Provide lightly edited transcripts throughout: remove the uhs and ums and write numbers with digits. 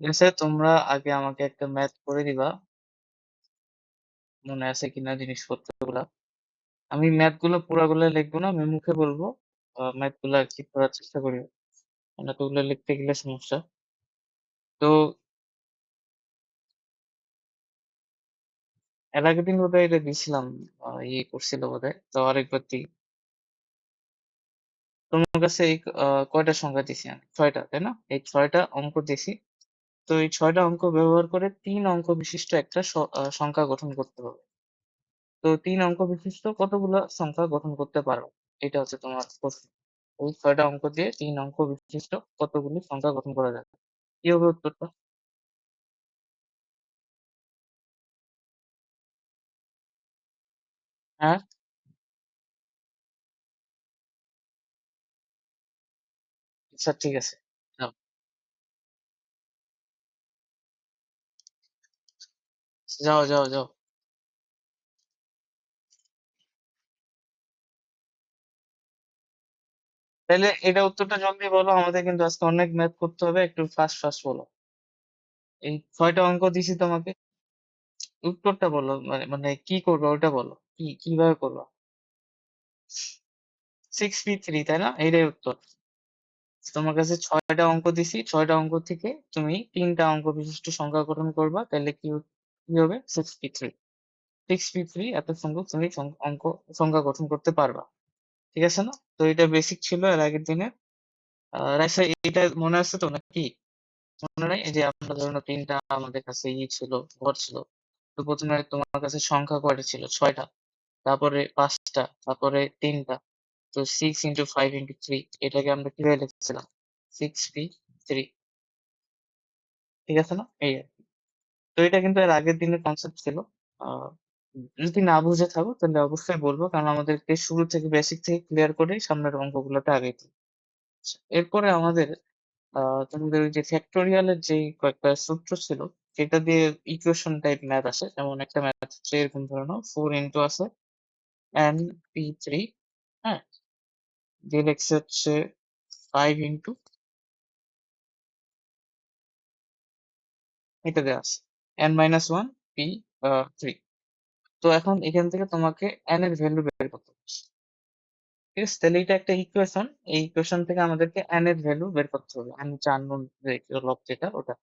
ঠিক আছে, তোমরা আগে আমাকে একটা ম্যাথ করে দিবা, মনে আছে কিনা জিনিসপত্রগুলা। আমি ম্যাথ গুলো পুরাগুলো লিখবো না, আমি মুখে বলবো। ম্যাথ গুলো আর কি করার চেষ্টা করি, মানে ওগুলো লিখতে গেলে সমস্যা। তো এর আগের দিন বোধহয় এটা দিছিলাম, ইয়ে করছিল বোধহয়, তো আরেকবার দিই। তোমার কাছে এই কয়টা সংখ্যা দিছি আমি? 6টা, তাই না? এই 6টা অঙ্ক দিছি। তো এই 6টা অঙ্ক ব্যবহার করে 3 অঙ্ক বিশিষ্ট একটা সংখ্যা গঠন করতে হবে। তো 3 অঙ্ক বিশিষ্ট কতগুলো সংখ্যা গঠন করতে পারো? এটা হচ্ছে তোমার প্রশ্ন। ওই 6টা অঙ্ক দিয়ে 3 অঙ্ক বিশিষ্ট কতগুলি সংখ্যা গঠন করা যাবে? কি হবে উত্তরটা? হ্যাঁ, আচ্ছা ঠিক আছে। যাও, যাও, যাও, যাও। তাহলে এটা উত্তরটা জলদি বলো, আমাদের কিন্তু আজকে অনেক ম্যাথ করতে হবে, একটু ফাস্ট ফাস্ট বলো। এই 6টা অঙ্ক দিছি তোমাকে, উত্তরটা বলো, মানে মানে কি করবে ওটা বলো, কিভাবে করবা? 6p3, তাই না? এইটাই উত্তর। তোমার কাছে 6টা অঙ্ক দিছি, 6টা অঙ্ক থেকে তুমি 3টা অঙ্ক বিশিষ্ট সংখ্যা গঠন করবা, তাহলে কি হবে? 6p3। 6p3 এত সংখ্যক তুমি সংখ্যা গঠন করতে পারবা। ঠিক আছে না? তো এটা বেসিক ছিল এর আগের দিনে। রাইসা, এটা মনে আছে তো নাকি? মনে নাই? এই যে আমরা ধরুন 3টা আমাদের কাছে ছিল, ঘর ছিল। তো প্রথমে তোমার কাছে সংখ্যা কয়টা ছিল? 6টা। তারপরে 5টা, তারপরে 3টা। তো 6 × 5 × 3, এটাকে আমরা কিভাবে লিখছিলাম? 6p3। ঠিক আছে না? এই আর কি। তো এটা কিন্তু এর আগের দিনের কনসেপ্ট ছিল। আহ যদি না বুঝে থাকো তাহলে অবশ্যই বলবো, কারণ আমাদেরকে শুরু থেকে বেসিক থেকে ক্লিয়ার করে সামনের অঙ্কগুলোতে আগাইতে হবে। আচ্ছা, এরপরে আমাদের তোমাদের ওই যে ফ্যাক্টোরিয়ালের যে কয়েকটা সূত্র ছিল, সেটা দিয়ে ইকুয়েশন টাইপ ম্যাথ আসে। যেমন একটা ম্যাথ হচ্ছে এরকম, ধরে নাও 4 আছে n p3, হ্যাঁ, দিয়ে লিখছে হচ্ছে 5 এটা দেওয়া আছে n-1 p3। তো এখন এখান থেকে তোমাকে n এর ভ্যালু বের করতে হবে। ঠিক আছে, তাহলে এটা একটা ইকুয়েশন। এই ইকুয়েশন থেকে আমাদেরকে n এর ভ্যালু বের করতে হবে, n হচ্ছে আননোন লব, যেটা ওটা।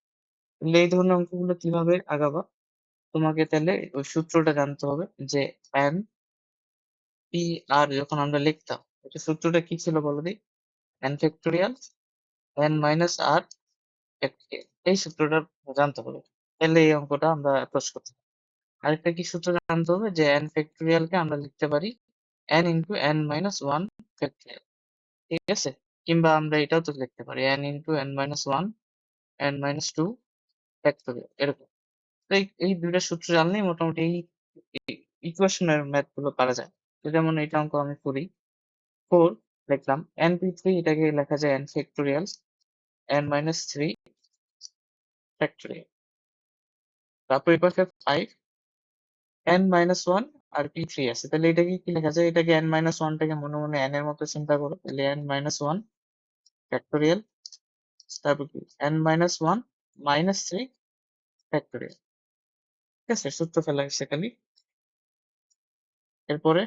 তাহলে এই ধরনের অঙ্কগুলো কিভাবে আগাবা? তোমাকে তাহলে ওই সূত্রটা জানতে হবে, যে n p r যখন আমরা লিখতাম, এটা সূত্রটা কি ছিল বলো দিই? n ফ্যাক্টোরিয়াল n-r ফ্যাক্টোরিয়াল, এই সূত্রটা জানতে হবে। তাহলে এই অঙ্কটা আমরা অ্যাপ্রোচ করতে পারি। আরেকটা কি সূত্র জানতে হবে? যে n ফ্যাক্টোরিয়াল কে আমরা লিখতে পারি n × n-1 ফ্যাক্টোরিয়াল। ঠিক আছে, কিংবা আমরা এটাও তো লিখতে পারি n × n-1 n-2 ফ্যাক্টোরিয়াল, এরকম। তো এই দুইটা সূত্র জানলেই মোটামুটি এই ইকুয়েশনের ম্যাথ গুলো পারা যায়। তো যেমন এটা অঙ্ক আমি করি, 4 লিখলাম, np3 এটাকে লেখা যায় n ফ্যাক্টোরিয়াল n-3 ফ্যাক্টোরিয়াল। তারপর এই পাশে 5 n-1 আর p3 আছে, তাহলে এটাকে কি লেখা যায়? এটাকে n-1 টাকে মনে মনে n এর মতো চিন্তা করো, তাহলে n-1 ফ্যাক্টোরিয়াল। তারপর কি n-1 -3 ফ্যাক্টোরিয়াল। ঠিক আছে, সূত্র ফেলা হয়েছে খালি। এরপরে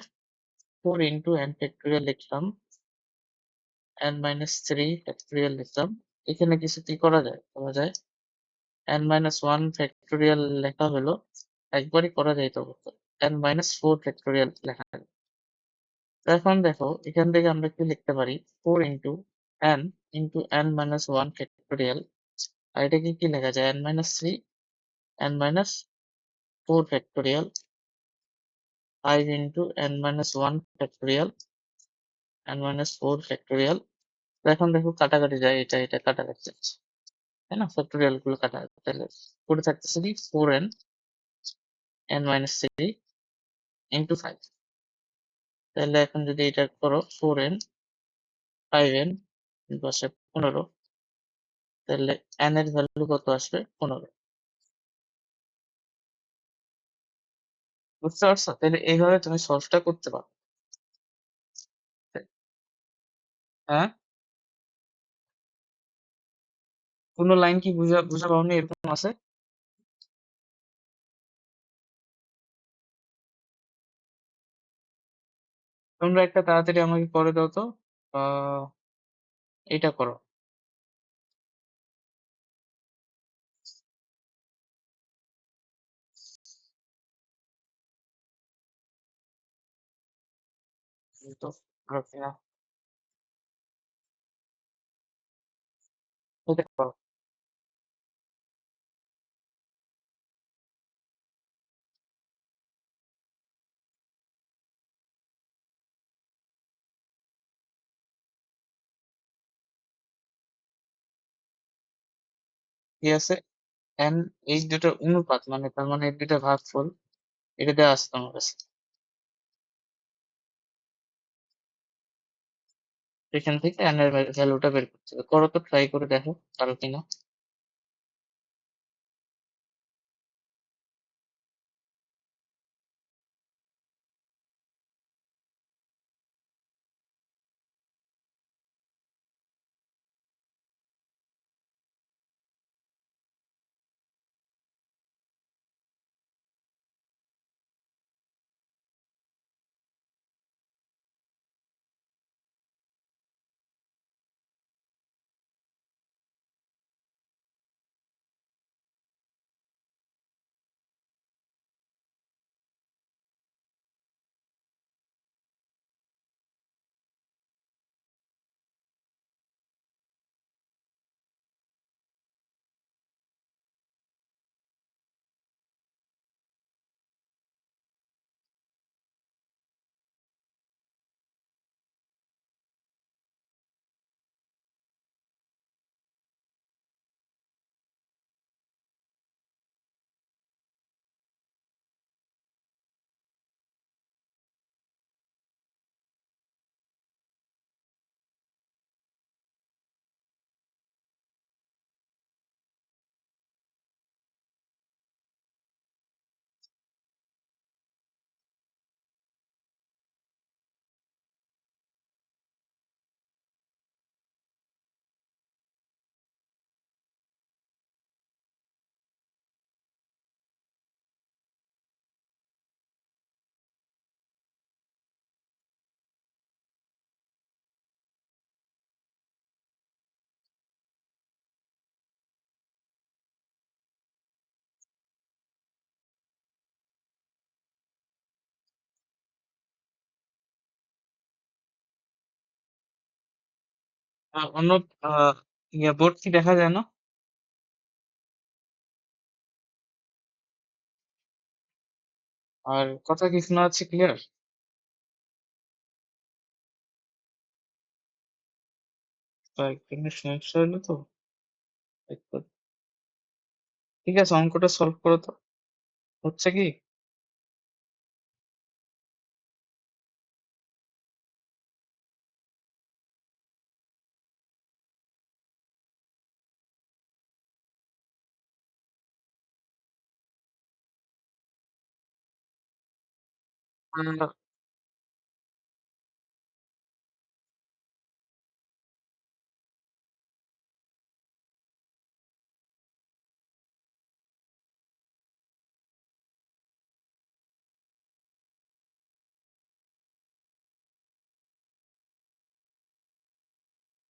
4 × n ফ্যাক্টোরিয়াল লিখলাম, n-3 ফ্যাক্টোরিয়াল লিখলাম। এখানে কিছু কি করা যায়? করা যায় n-1 ফ্যাক্টোরিয়াল লেখা হলো, একবারই করা যায় তো, n-4 ফ্যাক্টোরিয়াল লেখা যায়। তো এখন দেখো, এখান থেকে আমরা কি লিখতে পারি? 4 × n ফ্যাক্টোরিয়াল। আর এটাকে কি লেখা যায়? n-3 n-4 factorial 5 × n-1 factorial n-4 factorial. তো এখন দেখো কাটাকাটি যায়, এটা এটা কাটাকাটি যাচ্ছে, তাই না? ফ্যাক্টোরিয়াল গুলো কাটাকাটি, তাহলে পড়ে থাকতেছে কি 4n-n-3 × 5। তাহলে এখন যদি এটা করো 4n 5n পাশে 15, তাহলে n এর ভ্যালু কত আসবে? 15। বুঝতে পারছো? তাহলে এইভাবে তুমি সলভটা করতে পারো। হ্যাঁ, কোনো লাইন কি বুঝা বুঝা পাওনি এরকম আছে? তোমরা একটা তাড়াতাড়ি আমাকে করে দাও তো। এটা করো। এই তো করো কিনা। এটা করো। কি আছে? এন এই দুটোর অনুপাত, মানে তার মানে এই দুটো ভাগফল, এটা দেওয়া আছে তোমার কাছে। এখান থেকে এন এর ভ্যালুটা বের করতে হবে। করো তো, ট্রাই করে দেখো পারো কিনা। অন্য বোর্ড কি দেখা যায় না? আর কথা কি শোনা যাচ্ছে ক্লিয়ার? একটু সমস্যা হলো তো একটু। ঠিক আছে, অঙ্কটা সলভ করো তো। হচ্ছে কি? আহ,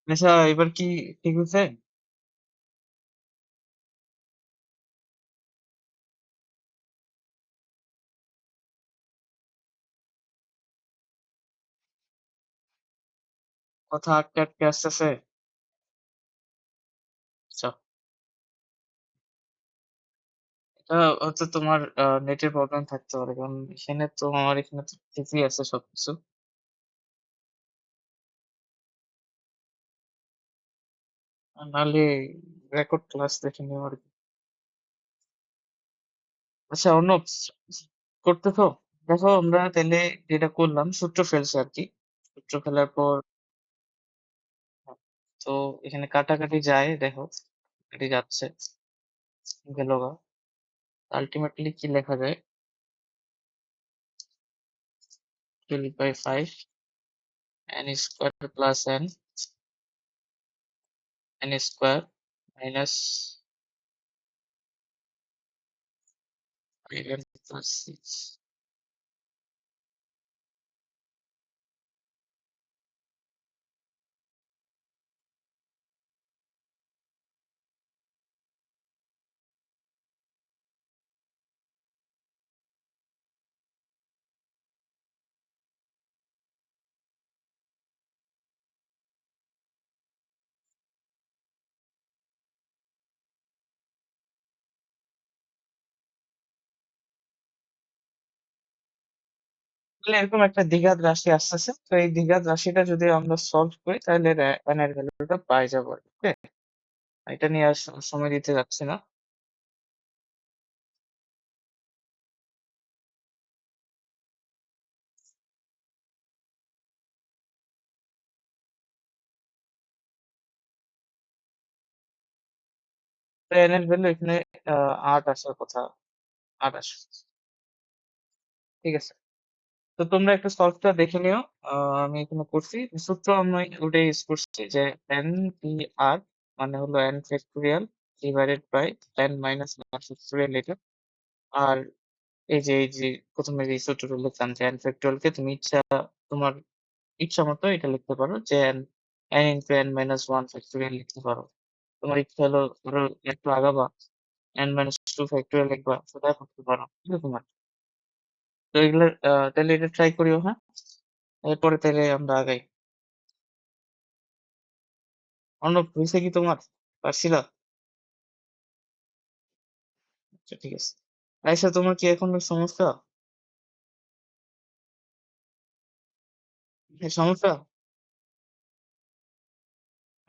আচ্ছা, এবার কি ঠিক হয়েছে? কথা আটকে আটকে আসতেছে। আচ্ছা, এটা হয়তো তোমার নেটের প্রবলেম থাকতে পারে, কারণ এখানে তো আমার এখানে তো ঠিকই আছে সবকিছু। আর নাহলে রেকর্ড ক্লাস দেখে নিও আর কি। আচ্ছা অর্ণব, করতেছো? দেখো আমরা তাহলে যেটা করলাম, সূত্র ফেলছে আর কি। সূত্র ফেলার পর তো এখানে কাটাকাটি যায়, দেখো কাটি যাচ্ছে, গেল গা। আলটিমেটলি কি লেখা যায়? 12/5 n square plus n, n square minus 11 plus 6। তাহলে এরকম একটা দ্বিঘাত রাশি আসতেছে, তো এই দ্বিঘাত রাশিটা যদি আমরা সলভ করি তাহলে n এর ভ্যালুটা পাই যাবো। ওকে, এটা নিয়ে আর সময় দিতে যাচ্ছি না। তো n এর ভ্যালু এখানে 8 আসার কথা, 8 আসে। ঠিক আছে, তো তোমরা একটু সলভটা দেখে নিও। আমি এখানে করছি, সূত্র আমি ওটাই ইউজ করছি যে n p r মানে হলো n factorial divided by n minus 1 factorial এটা। আর এই যে প্রথমে যে সূত্রটা লিখলাম যে n ফ্যাক্টোরিয়াল কে তুমি তোমার ইচ্ছা মতো এটা লিখতে পারো যে n into n minus 1 factorial লিখতে পারো। তোমার ইচ্ছা হলো ধরো একটু আগাবা n মাইনাস 2 ফ্যাক্টোরিয়াল লিখবা, সেটা করতে পারো, ঠিক আছে তোমার। তো এগুলো তাহলে এটা ট্রাই করিও, হ্যাঁ? এরপরে তাহলে আমরা আগাই। অর্ণব, হয়েছে কি তোমার? পারছিলা? আচ্ছা, ঠিক আছে। আয়শা, তোমার কি এখন সমস্যা? সমস্যা?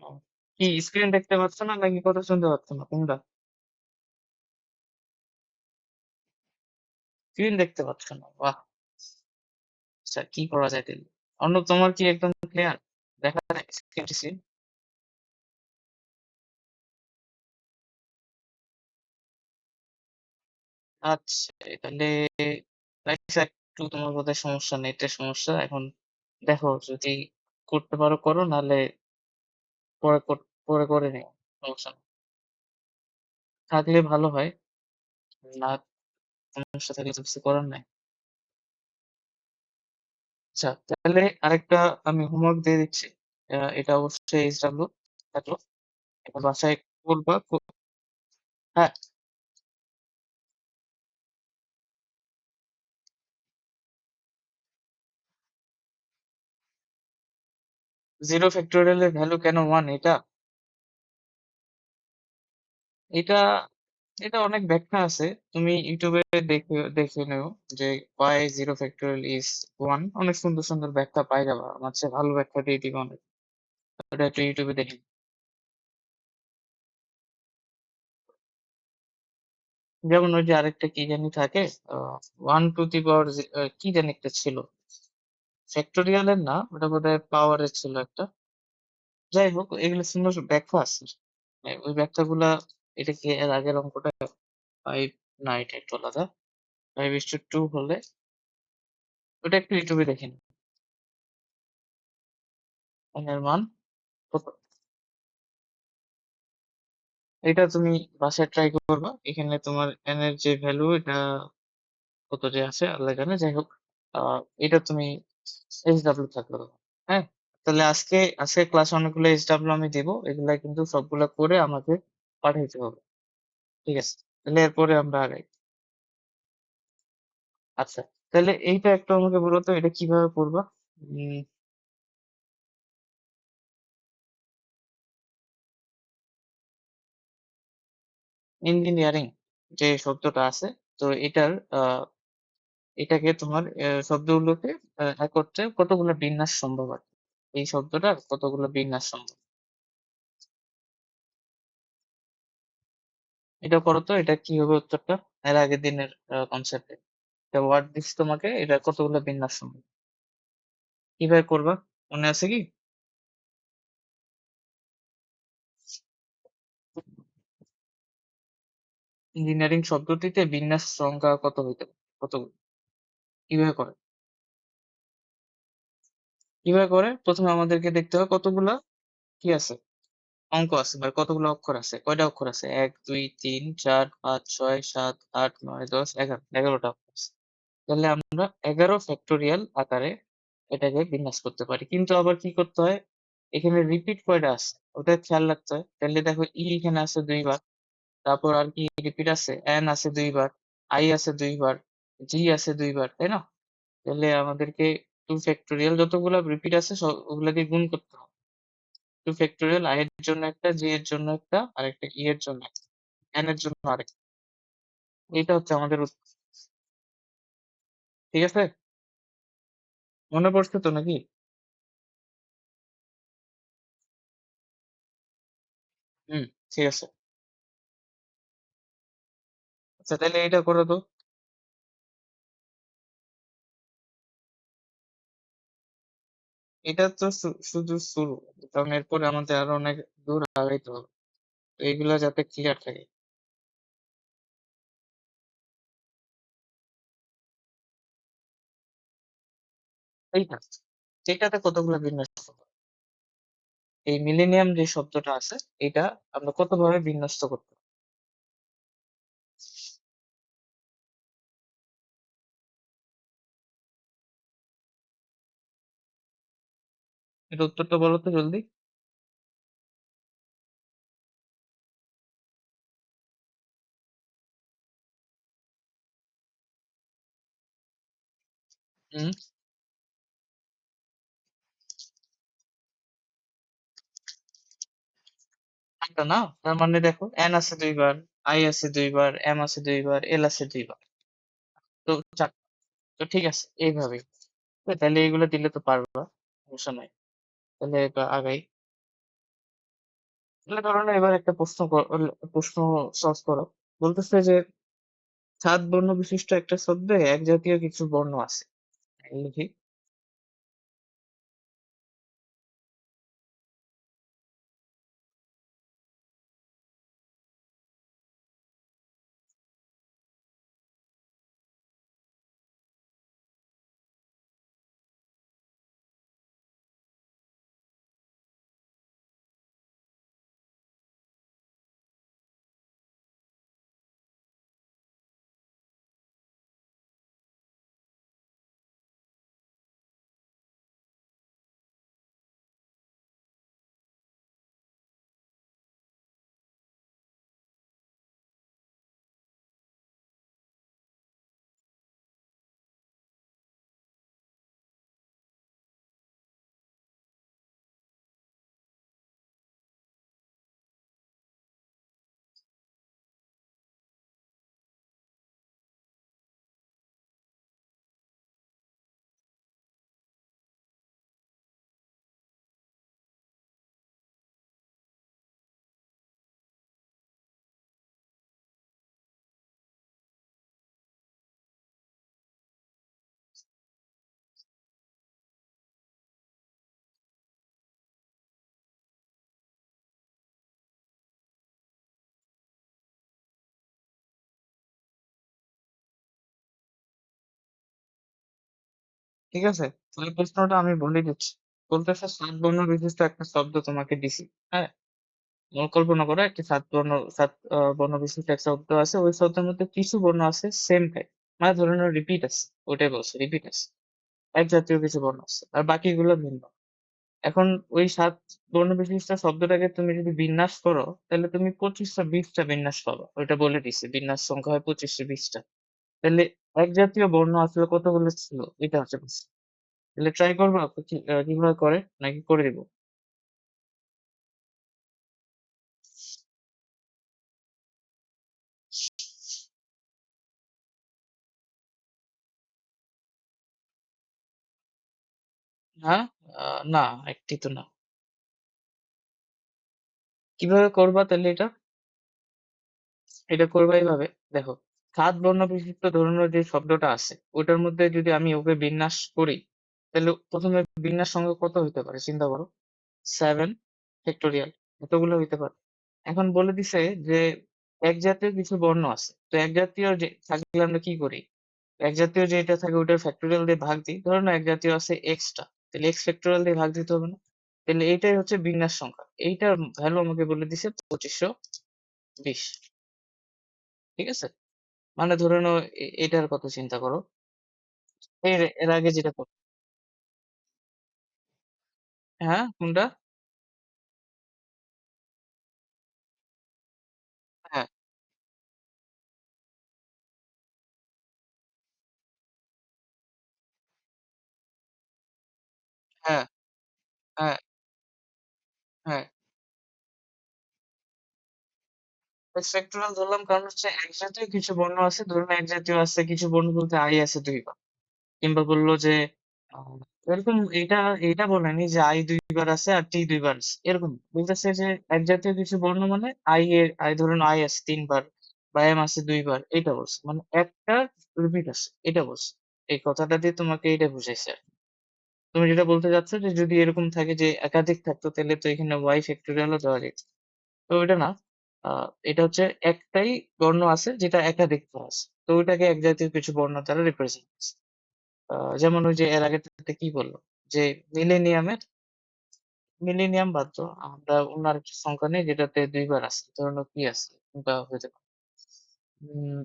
ও, কি স্ক্রিন দেখতে পাচ্ছ না নাকি কথা শুনতে পাচ্ছ না তোমরা? স্ক্রিন দেখতে পাচ্ছ না, বাহ। আচ্ছা, কি করা যায় তাহলে? অর্ণব, তোমার কি একদম ক্লিয়ার দেখা যায় স্ক্রিন? আচ্ছা, তাহলে আয়শা, একটু তোমার বোধহয় সমস্যা, নেটের সমস্যা এখন। দেখো যদি করতে পারো করো, নাহলে পরে করে নিও, সমস্যা নেই। থাকলে ভালো হয়, না সমস্যা থাকলে তো কিছু করার নাই। আচ্ছা, তাহলে আরেকটা আমি হোমওয়ার্ক দিয়ে দিচ্ছি। এটা অবশ্যই এইচডব্লিউ থাকলো, এটা বাসায় করবা। হ্যাঁ, জিরো ফ্যাক্টোরিয়াল এর ভ্যালু কেন ওয়ান? এটা এটা অনেক ব্যাখ্যা আছে, তুমি ইউটিউবে দেখে দেখে নিও যে why zero factorial is one. অনেক সুন্দর সুন্দর ব্যাখ্যা পাই যাবা, আমার চেয়ে ভালো ব্যাখ্যা দিয়ে দিবে অনেক। ওটা একটু ইউটিউবে দেখে নিও। যেমন ওই যে আরেকটা কি জানি থাকে, ওয়ান টু দি পাওয়ার, কি জানি একটা ছিল, ফ্যাক্টোরিয়ালের না, ওটা বোধহয় পাওয়ারের ছিল একটা। যাই হোক, এগুলো সুন্দর ব্যাখ্যা আছে। ওই ব্যাখ্যাগুলা, এটা কি এর আগের অঙ্কটা? ফাইভ, না এটা একটু আলাদা। 5:2 হলে ওটা একটু ইউটিউবে দেখে নিও। n এর মান কত, এটা তুমি বাসায় ট্রাই করবা। এখানে তোমার n এর যে ভ্যালু, এটা কত যে আছে আল্লাহ জানে। যাই হোক, এটা তুমি এইচডব্লিউ থাকলো, হ্যাঁ। তাহলে আজকে ক্লাসে অনেকগুলো এইচডব্লিউ আমি দিব, এগুলা কিন্তু সবগুলা করে আমাকে পাঠাইতে হবে, ঠিক আছে? তাহলে এরপরে আমরা আগাই। আচ্ছা, তাহলে এইটা একটু আমাকে বলো তো, এটা কিভাবে করবা? ইঞ্জিনিয়ারিং যে শব্দটা আছে, তো এটাকে তোমার শব্দগুলোকে একত্রে কতগুলো বিন্যাস সম্ভব আর কি। এই শব্দটার কতগুলো বিন্যাস সম্ভব, এটা করো তো। এটা কি হবে উত্তরটা এর আগের দিনের কনসেপ্টে? এটা ওয়ার্ড দিচ্ছি তোমাকে, এটা কতগুলো বিন্যাস সম্ভব, কিভাবে করবা মনে আছে কি? ইঞ্জিনিয়ারিং শব্দটিতে বিন্যাস সংখ্যা কত হইতে পারে, কতগুলো? কিভাবে করে? কিভাবে করে প্রথমে আমাদেরকে দেখতে হবে কতগুলা কি আছে। অঙ্ক আছে বা কতগুলো অক্ষর আছে, কয়টা অক্ষর আছে? 1 2 3 4 5 6 7 8 9 10 11, 11টা অক্ষর আছে। তাহলে আমরা 11 ফ্যাক্টোরিয়াল আকারে এটাকে বিন্যাস করতে পারি। কিন্তু আবার কি করতে হয়, এখানে রিপিট কয়টা আছে ওটা খেয়াল রাখতে হয়। তাহলে দেখো এখানে আছে 2 বার, তারপর আর কি রিপিট আছে, এন আছে 2 বার, আই আছে 2 বার, জি আছে 2 বার, তাই না? তাহলে আমাদেরকে 2 ফ্যাক্টোরিয়াল যতগুলো রিপিট আছে ওগুলা দিয়ে গুণ করতে হবে। 2 ফ্যাক্টোরিয়াল i এর জন্য একটা, জি এর জন্য একটা, আর একটা ই এর জন্য একটা, এন এর জন্য আরেকটা। এটা হচ্ছে আমাদের উত্তর। ঠিক আছে? মনে পড়ছে তো নাকি? হুম, ঠিক আছে। আচ্ছা তাহলে এটা করো তো। এটা তো শুধু শুরু, কারণ এরপরে আমাদের আরো অনেক দূর আগাইতে হবে, তো এইগুলা যাতে ক্লিয়ার থাকে। এইটা যেটাতে কতগুলো বিন্যাস করবো। এই মিলেনিয়াম যে শব্দটা আছে, এটা আমরা কতভাবে বিন্যস্ত করতে পারি? এটা উত্তরটা বলো তো জলদি। হুম, একটা না, তার মানে দেখো এন আছে 2 বার, আই আছে 2 বার, এম আছে 2 বার, এল আছে 2 বার, তো 4। তো ঠিক আছে এইভাবেই। তো তাহলে এইগুলো দিলে তো পারবা, সমস্যা নাই। তাহলে এবার আগাই। তাহলে ধরো না, এবার একটা প্রশ্ন সলভ করো। বলতেছে যে 7 বর্ণ বিশিষ্ট একটা শব্দে এক জাতীয় কিছু বর্ণ আছে। লিখি। ঠিক আছে, তাহলে প্রশ্নটা আমি বলে দিচ্ছি। বলতেছে 7 বর্ণ বিশিষ্ট একটা শব্দ তোমাকে দিছি। হ্যাঁ, কল্পনা করো একটা 7 বর্ণ বিশিষ্ট একটা শব্দ আছে, ওই শব্দের মধ্যে কিছু বর্ণ আছে সেম টাইপ, মানে ধরে নাও রিপিট আছে, ওইটাই বলছে রিপিট আছে, এক জাতীয় কিছু বর্ণ আছে আর বাকিগুলো ভিন্ন। এখন ওই 7 বর্ণ বিশিষ্ট শব্দটাকে তুমি যদি বিন্যাস করো, তাহলে তুমি 25টা 20টা বিন্যাস পাবা। ওইটা বলে দিছে বিন্যাস সংখ্যা হয় 25 20টা। তাহলে এক জাতীয় বর্ণ আসলে কতগুলো ছিল, এটা হচ্ছে প্রশ্ন। তাহলে ট্রাই করবো কিভাবে করে, নাকি করে দিব? হ্যাঁ, না, একটি তো না। কিভাবে করবা তাহলে এটা? এটা করবা এইভাবে, দেখো 7 বর্ণ বিশিষ্ট ধরে নাও যে শব্দটা আছে, ওটার মধ্যে যদি আমি ওকে বিন্যাস করি, তাহলে প্রথমে বিন্যাস সংখ্যা কত হইতে পারে চিন্তা করো। 7 ফ্যাক্টোরিয়াল, এতগুলো হইতে পারে। এখন বলে দিছে যে এক জাতীয় কিছু বর্ণ আছে, তো এক জাতীয় যে থাকলে আমরা কি করি, এক জাতীয় যেটা থাকে ওটার ফ্যাক্টোরিয়াল দিয়ে ভাগ দিই। ধরো না এক জাতীয় আছে এক্সটা, তাহলে এক্স ফ্যাক্টোরিয়াল দিয়ে ভাগ দিতে হবে না? তাহলে এইটাই হচ্ছে বিন্যাস সংখ্যা। এইটার ভ্যালু আমাকে বলে দিছে 2520। ঠিক আছে? মানে ধরে নাও এটার কথা চিন্তা করো। এর এর আগে যেটা হ্যাঁ, কোনটা? হ্যাঁ, হ্যাঁ, হ্যাঁ, হ্যাঁ। ফ্যাক্টরাল ধরলাম কারণ হচ্ছে এক জাতীয় কিছু বর্ণ আছে। ধরুন এক জাতীয় আছে কিছু বর্ণ বলতে আই আছে ২ বার। কিংবা বলল যে আ এরকম এটা বলেনি যে আই ২ বার আছে আর টি ২ বার আছে। এরকম বলতেছে যে এক জাতীয় কিছু বর্ণ মানে আই ধরুন আই আছে ৩ বার বা এম আছে ২ বার এটা বলছে। মানে একটা রিপিট আছে এটা বলছে। এই কথাটা দিয়ে তোমাকে এটা বুঝাইছে আরকি। তুমি যেটা বলতে চাচ্ছ যে যদি এরকম থাকে যে একাধিক থাকতো তাহলে তো এখানে y ফ্যাক্টোরিয়াল ও দেওয়া যেত। তো ওইটা না। আ এটা হচ্ছে একটাই বর্ণ আছে যেটা একাধিক বার আছে। তো ওইটাকে এক জাতীয় কিছু বর্ণ দ্বারা রিপ্রেজেন্ট করছে। যেমন ওই যে এর আগেরটাতে কি বলল? যে মিলেনিয়ামের মিলেনিয়াম বাদ দাও। আমরা অন্য আরেকটা সংখ্যা নেই যেটাতে ২ বার আছে। ধরে নাও কি আছে? কোনটা হতে পারে? উম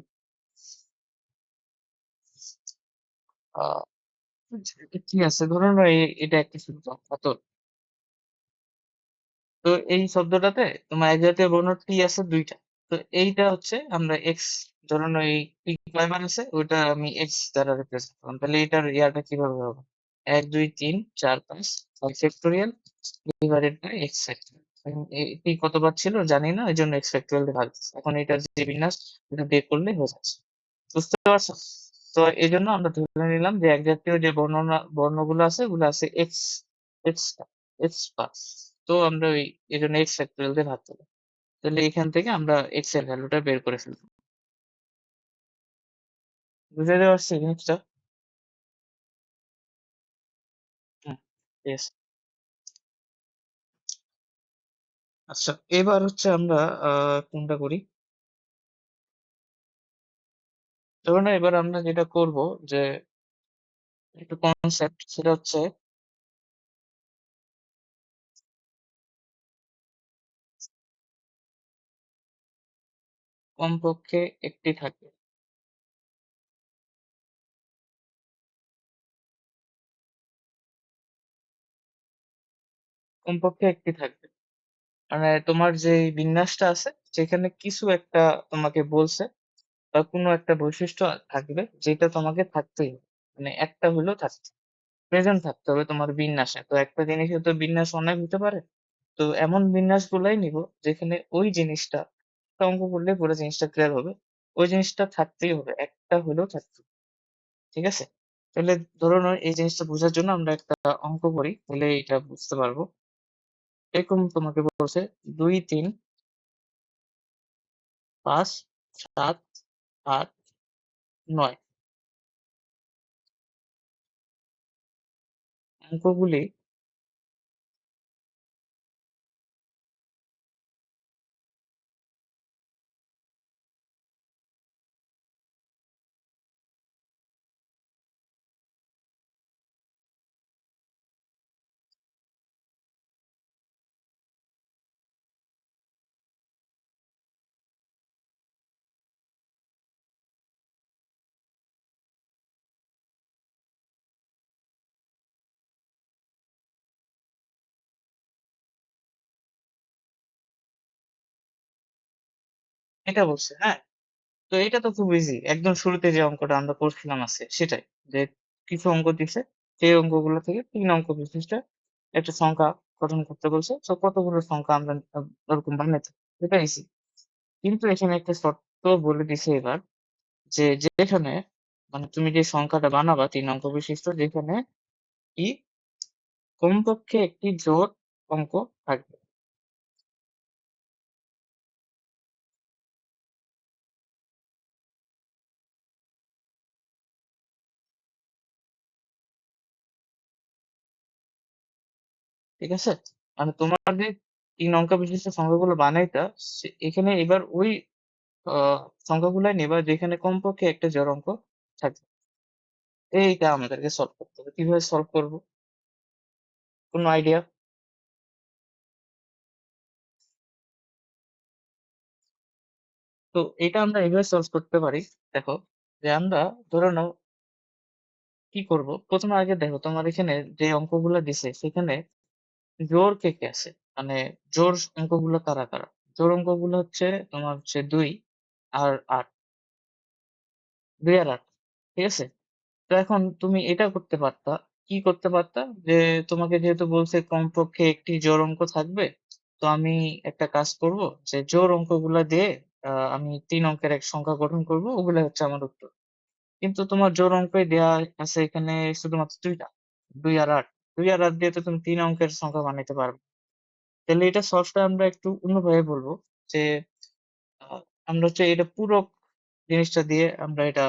আ কি আছে? ধরে নাও এটা একটা শুধু সংখ্যা। তো এই শব্দটাতে তোমার এক জাতীয় বর্ণ টি আছে ২ টা। তো এইটা হচ্ছে আমরা এক্স ধরে নাও এই টি কয়বার আছে ওইটা আমি এক্স দ্বারা রিপ্রেজেন্ট করলাম। তাহলে এটার ইয়াটা কিভাবে হবে? ১, ২, ৩, ৪, ৫ 5 factorial divided by x factorial. এখন টি কতবার ছিল জানি না। এজন্য এক্স ফ্যাক্টোরিয়াল দিয়ে ভাগ দিছি। এখন এটার যে বিন্যাস এটা বের করলেই হয়ে যাচ্ছে। বুঝতে পারছো? তো এজন্য আমরা ধরে নিলাম যে এক জাতীয় যে বর্ণগুলো আছে ওগুলো আছে এক্স এক্স এক্স পাস। তো আমরা এজন্য এক্স ফ্যাক্টোরিয়াল দিয়ে ভাগ দিলাম। তাহলে এখান থেকে আমরা এক্স এর ভ্যালুটা বের করে ফেলবো। বুঝাতে পারছি জিনিসটা? হুম, ইয়েস। আচ্ছা এবার হচ্ছে আমরা কোনটা করি? ধরো না এবার আমরা যেটা করব যে একটু কনসেপ্ট সেটা হচ্ছে কমপক্ষে একটি থাকে। কমপক্ষে একটি থাকবে। মানে তোমার যে বিন্যাসটা আছে সেখানে কিছু একটা তোমাকে বলছে বা কোনো একটা বৈশিষ্ট্য থাকবে যেটা তোমাকে থাকতেই হবে। মানে একটা হলেও থাকতে প্রেজেন্ট থাকতে হবে তোমার বিন্যাসে। তো একটা জিনিসের তো বিন্যাস অনেক হতে পারে। তো এমন বিন্যাসগুলাই নিবো যেখানে ওই জিনিসটা একটা অঙ্ক করলে পুরো জিনিসটা ক্লিয়ার হবে। ওই জিনিসটা থাকতেই হবে। একটা হলেও থাকতে হবে। ঠিক আছে? তাহলে ধরে নাও এই জিনিসটা বোঝার জন্য আমরা একটা অঙ্ক করি। তাহলে এটা বুঝতে পারবো। এরকম তোমাকে বলছে ২, ৩, ৫, ৭, ৮, ৯ অঙ্কগুলি এটা বলছে, হ্যাঁ? তো এটা তো খুব ইজি। একদম শুরুতে যে অঙ্কটা আমরা করছিলাম আজকে সেটাই। যে কিছু অঙ্ক দিছে, সেই অঙ্কগুলো থেকে ৩ অঙ্ক বিশিষ্ট একটা সংখ্যা গঠন করতে বলছে। সো কতগুলো সংখ্যা আমরা ওরকম বানাইতে এটা ইজি। কিন্তু এখানে একটা শর্ত বলে দিছে এবার যে যেখানে মানে তুমি যে সংখ্যাটা বানাবা ৩ অঙ্ক বিশিষ্ট যেখানে কি কমপক্ষে একটি জোড় অঙ্ক থাকবে। ঠিক আছে? মানে তোমার যে ৩ অঙ্ক বিশিষ্ট সংখ্যাগুলো বানাইতা এখানে এবার ওই আ সংখ্যাগুলাই নিবা যেখানে কমপক্ষে একটা জোড় অঙ্ক থাকবে। এইটা আমাদেরকে সলভ করতে হবে। কিভাবে সলভ করব? কোন আইডিয়া? তো এটা আমরা এভাবে সলভ করতে পারি। দেখো, যে আমরা ধরে নাও কি করব, প্রথমে আগে দেখো তোমার এখানে যে অঙ্কগুলো দিছে সেখানে জোড় কে কে আছে, মানে জোড় অঙ্কগুলো কারা কারা। জোড় অঙ্কগুলো হচ্ছে তোমার হচ্ছে 2 আর 8, 2 আর 8, ঠিক আছে। তো এখন তুমি এটা করতে পারতা, কি করতে পারতা, যে তোমাকে যেহেতু বলছে কমপক্ষে একটি জোড় অঙ্ক থাকবে, তো আমি একটা কাজ করব, যে জোড় অঙ্কগুলা দিয়ে আমি 3 অঙ্কের এক সংখ্যা গঠন করব, ওগুলা হচ্ছে আমার উত্তর। কিন্তু তোমার জোড় অঙ্কই দেয়া আছে এখানে শুধুমাত্র 2টা, 2 আর 8। 2 আর 8 দিয়ে তো তুমি 3 অঙ্কের সংখ্যা বানাইতে পারবে। তাহলে এটা সলভটা আমরা একটু অন্যভাবে বলবো, যে আহ, আমরা হচ্ছে এটা পূরক জিনিসটা দিয়ে আমরা এটা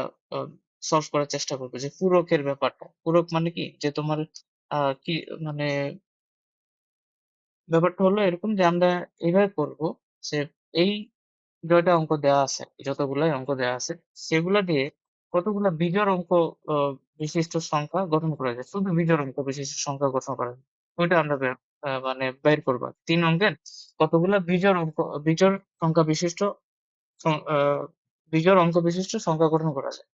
সলভ করার চেষ্টা করবো, যে পূরকের ব্যাপারটা। পূরক মানে কি, যে তোমার কি মানে ব্যাপারটা হলো এরকম, যে আমরা এইভাবে করবো, যে এই যতটা অঙ্ক দেওয়া আছে, যতগুলাই অঙ্ক দেওয়া আছে, সেগুলা দিয়ে কতগুলা বিজোড় অঙ্ক বিশিষ্ট সংখ্যা গঠন করা যায়, শুধু বিজোড় অঙ্ক বিশিষ্ট সংখ্যা গঠন করা যায়, ওইটা আমরা মানে বের করবো। 3 অঙ্কের কতগুলা বিজোড় অঙ্ক, বিজোড় সংখ্যা বিশিষ্ট সং- আহ, বিজোড় অঙ্ক বিশিষ্ট সংখ্যা গঠন করা যায়।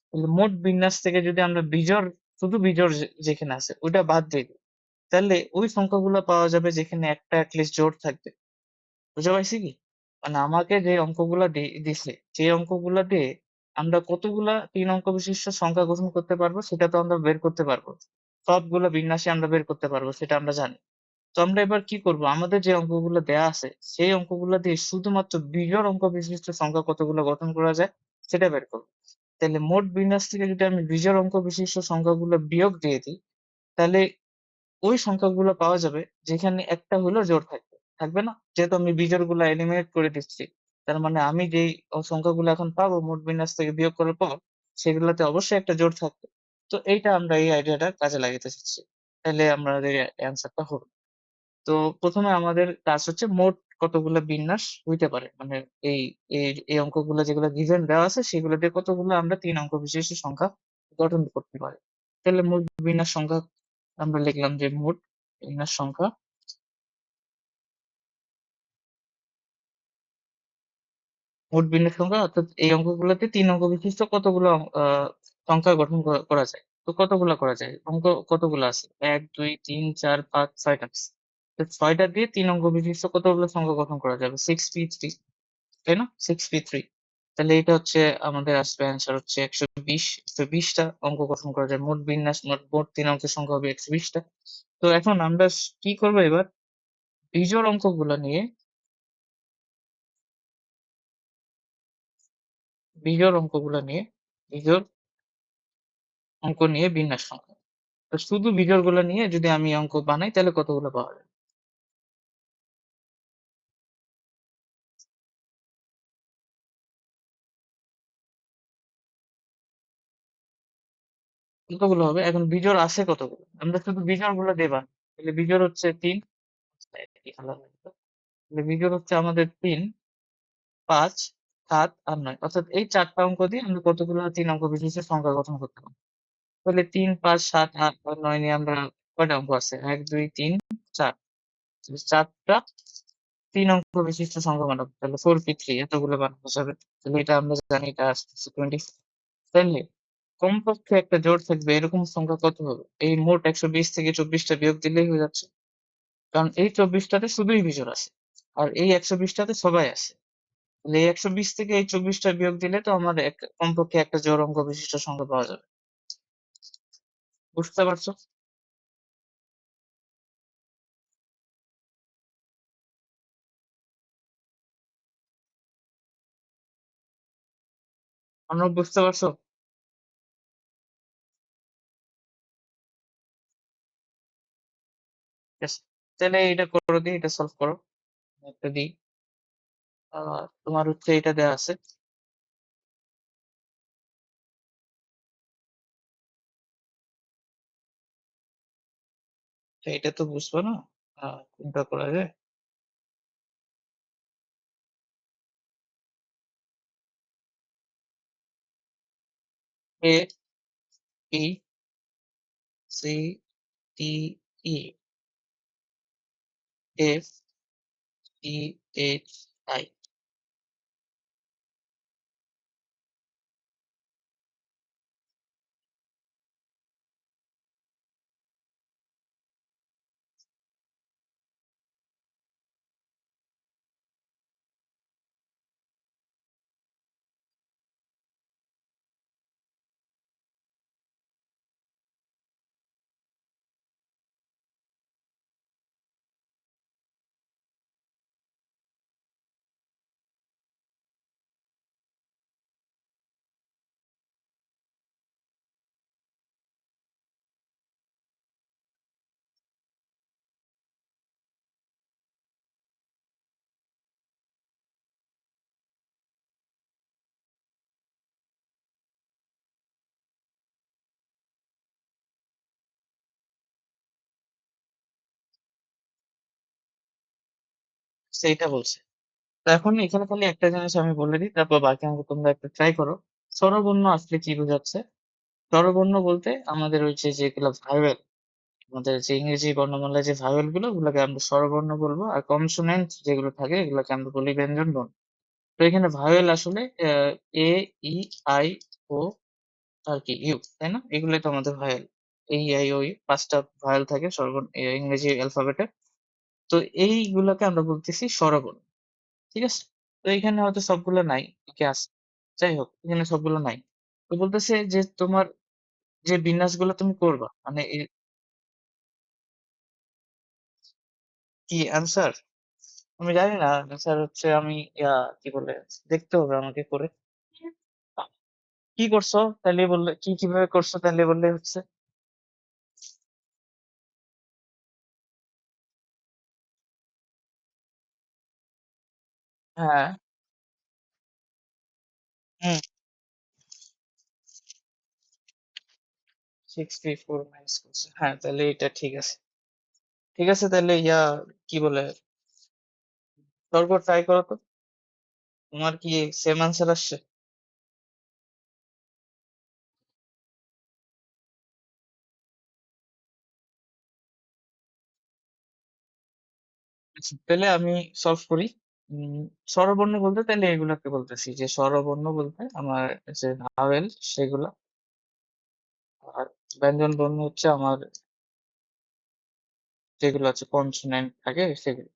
তাহলে মোট বিন্যাস থেকে যদি আমরা বিজোড়, শুধু বিজোড় যেখানে আছে ওইটা বাদ দিয়ে দিই, তাহলে ওই সংখ্যাগুলো পাওয়া যাবে যেখানে একটা অ্যাটলিস্ট জোড় থাকবে। বুঝতে পারছি কি? মানে আমাকে যে অঙ্কগুলা দিছে, সেই অঙ্কগুলা দিয়ে আমরা কতগুলা 3 অঙ্ক বিশিষ্ট সংখ্যা গঠন করতে পারবো সেটা তো আমরা বের করতে পারবো। সবগুলা বিন্যাসে আমরা বের করতে পারবো, সেটা আমরা জানি। তো আমরা এবার কি করব, আমাদের যে অঙ্কগুলো দেয়া আছে সেই অঙ্কগুলো দিয়ে শুধুমাত্র বিজোড় অঙ্ক বিশিষ্ট সংখ্যা কতগুলো গঠন করা যায় সেটা বের করবো। তাহলে মোট বিন্যাস থেকে যদি আমি বিজোড় অঙ্ক বিশিষ্ট সংখ্যাগুলো বিয়োগ দিয়ে দিই, তাহলে ওই সংখ্যাগুলো পাওয়া যাবে যেখানে একটা হলেও জোড় থাকবে, থাকবে না? যেহেতু আমি বিজোড় গুলা এলিমিনেট করে দিচ্ছি, তার মানে আমি যেই সংখ্যাগুলো এখন পাবো মোট বিন্যাস থেকে বিয়োগ করার পর, সেগুলোতে অবশ্যই একটা জোড় থাকবে। তো এইটা আমরা এই আইডিয়াটা কাজে লাগাতে চাচ্ছি, তাহলে আমাদের অ্যান্সারটা হবে। তো প্রথমে আমাদের কাজ হচ্ছে মোট কতগুলো বিন্যাস হইতে পারে, মানে এই এই এই অঙ্কগুলো যেগুলো গিভেন দেওয়া আছে সেগুলো দিয়ে কতগুলো আমরা 3 অঙ্ক বিশিষ্ট সংখ্যা গঠন করতে পারি। তাহলে মোট বিন্যাস সংখ্যা আমরা লিখলাম, যে মোট বিন্যাস সংখ্যা, মোট বিন্যাস সংখ্যা অর্থাৎ এই অঙ্কগুলোতে 3 অঙ্ক বিশিষ্ট কতগুলো সংখ্যা গঠন করা যায়। তো কতগুলো করা যায়, অঙ্ক কতগুলো আছে, 1 2 3 4 5 6টা আছে। তো 6টা দিয়ে 3 অঙ্ক বিশিষ্ট কতগুলো সংখ্যা গঠন করা যাবে, 6p3, তাই না? 6p3। তাহলে এটা হচ্ছে আমাদের আসবে অ্যান্সার হচ্ছে 120। 120টা অঙ্ক গঠন করা যায়, মোট বিন্যাস, মোট মোট 3 অঙ্কের সংখ্যা হবে 120টা। তো এখন আমরা কি করবো এবার, বিজোড় অঙ্কগুলো নিয়ে, বিজোড় অঙ্কগুলো নিয়ে, বিজোড় অঙ্ক নিয়ে বিন্যাস সংখ্যা। তো শুধু বিজোড় গুলো নিয়ে যদি আমি অঙ্ক বানাই তাহলে কতগুলো পাওয়া যাবে, কতগুলো হবে? এখন বিজোড় আছে কতগুলো, আমরা শুধু বিজোড় গুলো দেবা, তাহলে বিজোড় হচ্ছে 3। তাহলে বিজোড় হচ্ছে আমাদের 3, 5, 7 আর 9, অর্থাৎ এই 4টা অঙ্ক দিয়ে আমরা কতগুলো 3 অঙ্ক বিশিষ্ট সংখ্যা গঠন করতে পারবো। তাহলে 3, 5, 7, 8 আর 9 নিয়ে আমরা কয়টা অঙ্ক আছে, 1 2 3 4, 4টা 3 অঙ্ক বিশিষ্ট সংখ্যা বানাবো, তাহলে 4p3 এতগুলো বানানো যাবে। তাহলে এটা আমরা জানি, এটা আসতেছে 20। তাইলে কমপক্ষে একটা জোড় থাকবে এরকম সংখ্যা কত হবে, এই মোট 120 থেকে 24টা বিয়োগ দিলেই হয়ে যাচ্ছে। কারণ এই 24টাতে শুধুই বিজোড় আছে, আর এই 120টাতে সবাই আছে। তাহলে এই 120 থেকে এই 24টা বিয়োগ দিলে তো আমার কমপক্ষে একটা জোড় অঙ্ক বিশিষ্ট সংখ্যা পাওয়া যাবে। বুঝতে পারছো? আমরা বুঝতে পারছো? ঠিক আছে, তাহলে এটা করে দিই, এটা সলভ করো। একটা দিই, তোমার হচ্ছে এটা দেওয়া আছে। তো এটা তো বুঝবো না, কোনটা করা যায়। A B C D E F E H I, সেইটা বলছে। তো এখন এখানে খালি একটা জিনিস আমি বলে দিই, তারপর বাকি অঙ্ক তোমরা একটু ট্রাই করো। স্বরবর্ণ আসলে কি বোঝাচ্ছে? স্বরবর্ণ বলতে আমাদের ওই যে যেগুলো ভাওয়েল, আমাদের যে ইংরেজি বর্ণমালায় যে ভাওয়েল গুলো, ওগুলোকে আমরা স্বরবর্ণ বলবো, আর কনসোনেন্ট যেগুলো থাকে এগুলোকে আমরা বলি ব্যঞ্জন বর্ণ। তো এখানে ভাওয়েল আসলে এ, ই, আই, ও আর কি ইউ, তাই না? এগুলোই তো আমাদের vowel. A, E, I, O, U, পাঁচটা ভাওয়েল থাকে ইংরেজি অ্যালফাবেটে। তো এইগুলোকে আমরা বলতেছি স্বরবর্ণ। ঠিক আছে? তো এখানে হয়তো সবগুলো নাই, কি আছে? যাই হোক, এখানে সবগুলো নাই। তো বলতেছে যে তোমার যে বিন্যাসগুলো তুমি করবা, মানে কি অ্যান্সার? আমি জানি না অ্যান্সার হচ্ছে, আমি কি বলে, দেখতে হবে আমাকে করে। কি করছো তাহলে বললে, কিভাবে করছো তাহলে বললে হচ্ছে। হ্যাঁ। হুম। 64 মাইনাস করছে, হ্যাঁ, তাহলে এটা ঠিক আছে। ঠিক আছে, তাহলে কি বলে, তারপর ট্রাই করো তো। তোমার কি সেম আনসার আসছে? আচ্ছা, তাহলে আমি সলভ করি। উম স্বরবর্ণ বলতে তাহলে এগুলাকে বলতেছি, যে স্বরবর্ণ বলতে আমার যে ভাওয়েল সেগুলা, আর ব্যঞ্জন বর্ণ হচ্ছে আমার যেগুলো আছে কনসোনেন্ট থাকে সেগুলো।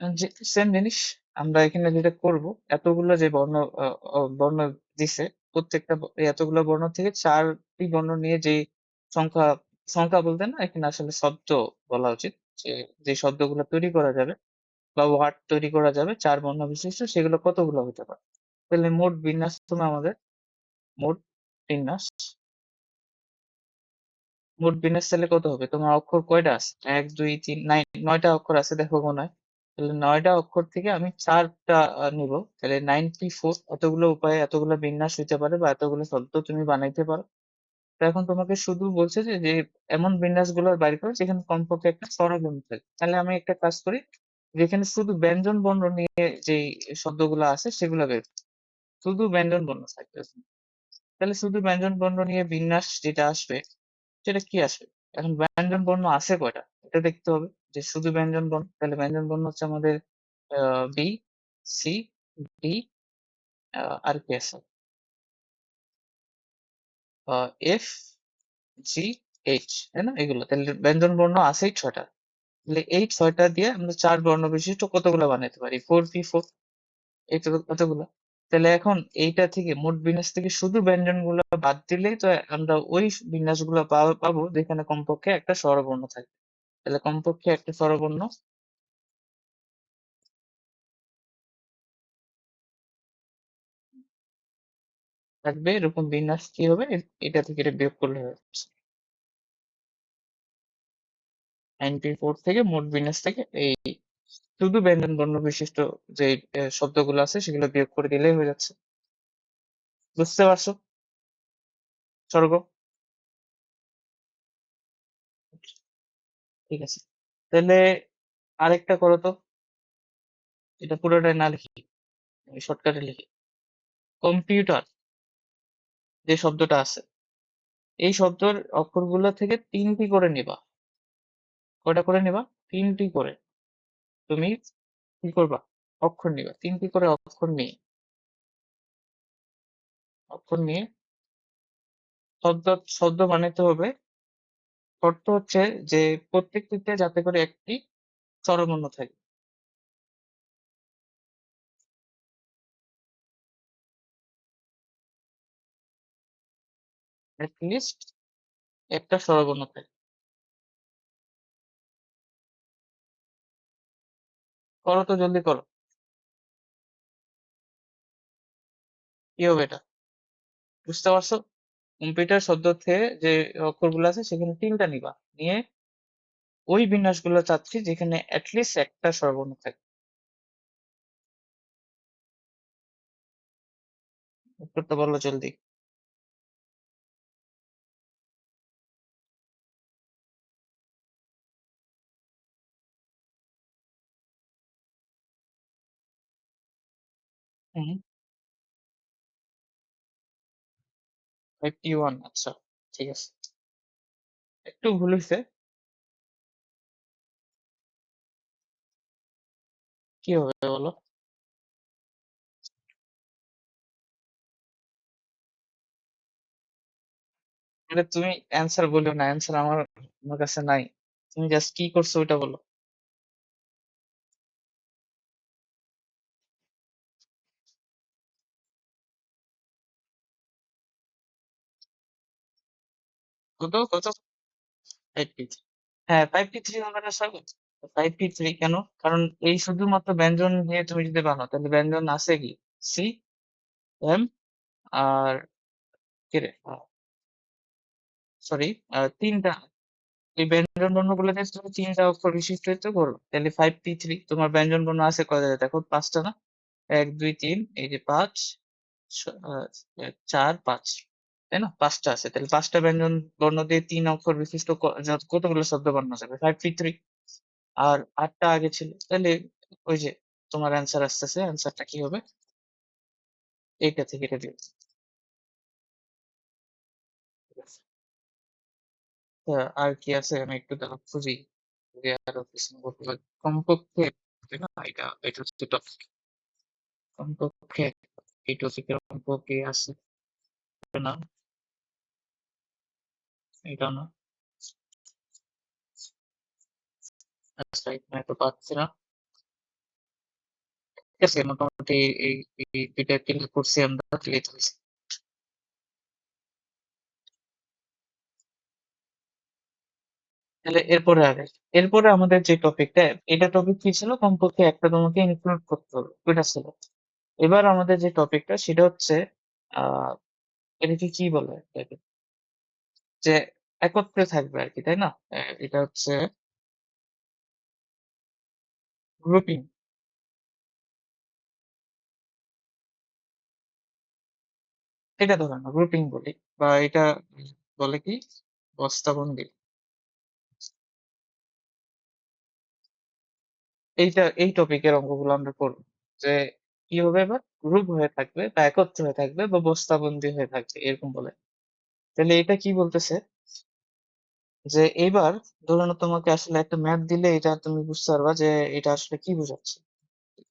যে সেম জিনিস, আমরা এখানে যেটা করব, এতগুলো যে বর্ণ বর্ণ দিছে, প্রত্যেকটা এই এতগুলো বর্ণ থেকে চারটি বর্ণ নিয়ে যে সংখ্যা, সংখ্যা বলতে না, এখানে আসলে শব্দ বলা উচিত, যে যে শব্দগুলো তৈরি করা যাবে বা ওয়ার্ড তৈরি করা যাবে চার বর্ণ বিশিষ্ট, সেগুলো কতগুলো হতে পারে। তাহলে মোট বিন্যাস তুমি আমাদের, মোট বিন্যাস, মোট বিন্যাস তাহলে কত হবে? তোমার অক্ষর কয়টা আছে? এক, দুই, তিন, নয়টা অক্ষর আছে, দেখো মনে হয়। তাহলে নয়টা অক্ষর থেকে আমি চারটা নিব, তাহলে 94। এতগুলো উপায়ে এতগুলো বিন্যাস হইতে পারে বা এতগুলো শব্দ তুমি বানাইতে পারো। তো এখন তোমাকে শুধু বলছে যে যে এমন বিন্যাস গুলো বাইর করো যেখানে কমপক্ষে একটা স্বরবর্ণ থাকে। তাহলে আমি একটা কাজ করি, যেখানে শুধু ব্যঞ্জন বর্ণ নিয়ে যে শব্দগুলো আছে সেগুলো বের করি। শুধু ব্যঞ্জন বর্ণ থাকবে। তাহলে শুধু ব্যঞ্জন বর্ণ নিয়ে বিন্যাস যেটা আসবে, সেটা কি আসবে? এখন ব্যঞ্জন বর্ণ আছে কয়টা এটা দেখতে হবে। যে শুধু ব্যঞ্জন বর্ণ, তাহলে ব্যঞ্জন বর্ণ হচ্ছে আমাদের বি, সি, ডি, আর কি আছে, এফ, জি, এইচ, তাই না? এগুলো তাহলে ব্যঞ্জন বর্ণ আছেই ছয়টা। তাহলে এই ছয়টা দিয়ে আমরা চার বর্ণ বিশিষ্ট কতগুলো বানাইতে পারি? 4p4। এই তো কতগুলো। তাহলে এখন এইটা থেকে, মোট বিন্যাস থেকে শুধু ব্যঞ্জন গুলো বাদ দিলেই তো আমরা ওই বিন্যাস গুলো পাবো যেখানে কমপক্ষে একটা স্বরবর্ণ থাকে। তাহলে কমপক্ষে একটা স্বরবর্ণ থাকবে, এরকম বিন্যাস কি হবে? এটা থেকে এটা বিয়োগ করলে হবে। 94 থেকে মোট বিন্যাস থেকে এই শুধু ব্যঞ্জন বর্ণ বিশিষ্ট যে শব্দগুলো আছে সেগুলো বিয়োগ করে দিলেই হয়ে যাচ্ছে। বুঝতে পারছো স্বর্গ? ঠিক আছে, তাহলে আরেকটা করো তো। এটা পুরোটাই না লিখি, আমি শর্টকাটে লিখি। কম্পিউটার যে শব্দটা আছে, এই শব্দের অক্ষরগুলো থেকে তিনটি করে নিবা। কয়টা করে নিবা? তিনটি করে। তুমি কি করবা? অক্ষর নিবা, তিনটি করে অক্ষর নিয়ে, অক্ষর নিয়ে শব্দ, শব্দ বানাইতে হবে। শর্ত হচ্ছে যে প্রত্যেকটিতে যাতে করে একটি স্বরবর্ণ থাকে, লিস্ট একটা স্বরবর্ণ থাকে। করো তো, জলদি করো। কি হবে এটা? বুঝতে পারছো? কম্পিউটার শব্দ থেকে যে অক্ষরগুলো আছে সেখানে তিনটা নিবা, নিয়ে ওই বিন্যাসগুলো চাচ্ছি যেখানে অ্যাটলিস্ট একটা স্বরবর্ণ থাকে। উত্তরটা বলো জলদি। হুম, 51 আচ্ছা। ঠিক আছে। একটু ভুল হইছে। কি হবে বলো? মানে তুমি অ্যান্সার বলিও না। অ্যান্সার আমার কাছে নাই। তুমি জাস্ট কি করছো ওইটা বলো। কত? 5p3। হ্যাঁ, 5p3 হবে না স্বাগত? 5p3 কেন? কারণ এই শুধুমাত্র ব্যঞ্জন নিয়ে তুমি যদি বানাও তাহলে ব্যঞ্জন আছে কি? সি, এম আর কি রে? সরি, ৩ টা। এই ব্যঞ্জন বর্ণগুলোকে তুমি ৩ টা অক্ষর বিশিষ্ট তো করো। তাহলে 5p3 তোমার ব্যঞ্জন বর্ণ আছে কয় জায়গায় দেখো? ৫ টা না? ১, ২, ৩ এই যে ৫, ছ আ ৪, ৫ তাই না? ৫ টা আছে। তাহলে ৫ টা ব্যঞ্জন বর্ণ দিয়ে ৩ অক্ষর বিশিষ্ট কতগুলো শব্দ বানানো যাবে? 5p3। আর ৮ টা আগে ছিল। তাহলে ওই যে তোমার অ্যান্সার আসতেছে। অ্যান্সারটা কি হবে? এইটা থেকে এটা দিও। ঠিক আছে। তা আর কি আছে? আমি একটু দাঁড়াও খুঁজি। যদি আরো কিছু বলতে পারি। কমপক্ষে তাই না? এটা হচ্ছে টপিক। কমপক্ষে এই টপিকের অঙ্ক কি আছে? এটা না, এটা না। আচ্ছা, এখানে তো পাচ্ছি না। ঠিক আছে, মোটামুটি এই এই ২ টা ক্লিক করছি আমরা। ক্লিক হইছে। তাহলে এরপরে আমাদের যে টপিকটা, এটা টপিক কি ছিল? কমপক্ষে একটা তোমাকে ইনক্লুড করতে হবে। ওইটা ছিল। এবার আমাদের যে টপিকটা সেটা হচ্ছে আহ এটাকে কি বলে? এটাকে যে একত্রে থাকবে আর কি, তাই না? এটা হচ্ছে গ্রুপিং। এটা ধরে না গ্রুপিং বলি, বা এটা বলে কি বস্তাবন্দি। এই টপিকের অঙ্কগুলো আমরা করবো, যে কিভাবে এবার গ্রুপ হয়ে থাকবে বা একত্র হয়ে থাকবে বা বস্তাবন্দি হয়ে থাকবে এরকম বলে। তাহলে এটা কি বলতেছে, যে এবার ধরে নাও তোমাকে আসলে একটা ম্যাথ দিলে এটা তুমি বুঝতে পারবা যে এটা আসলে কি বোঝাচ্ছে।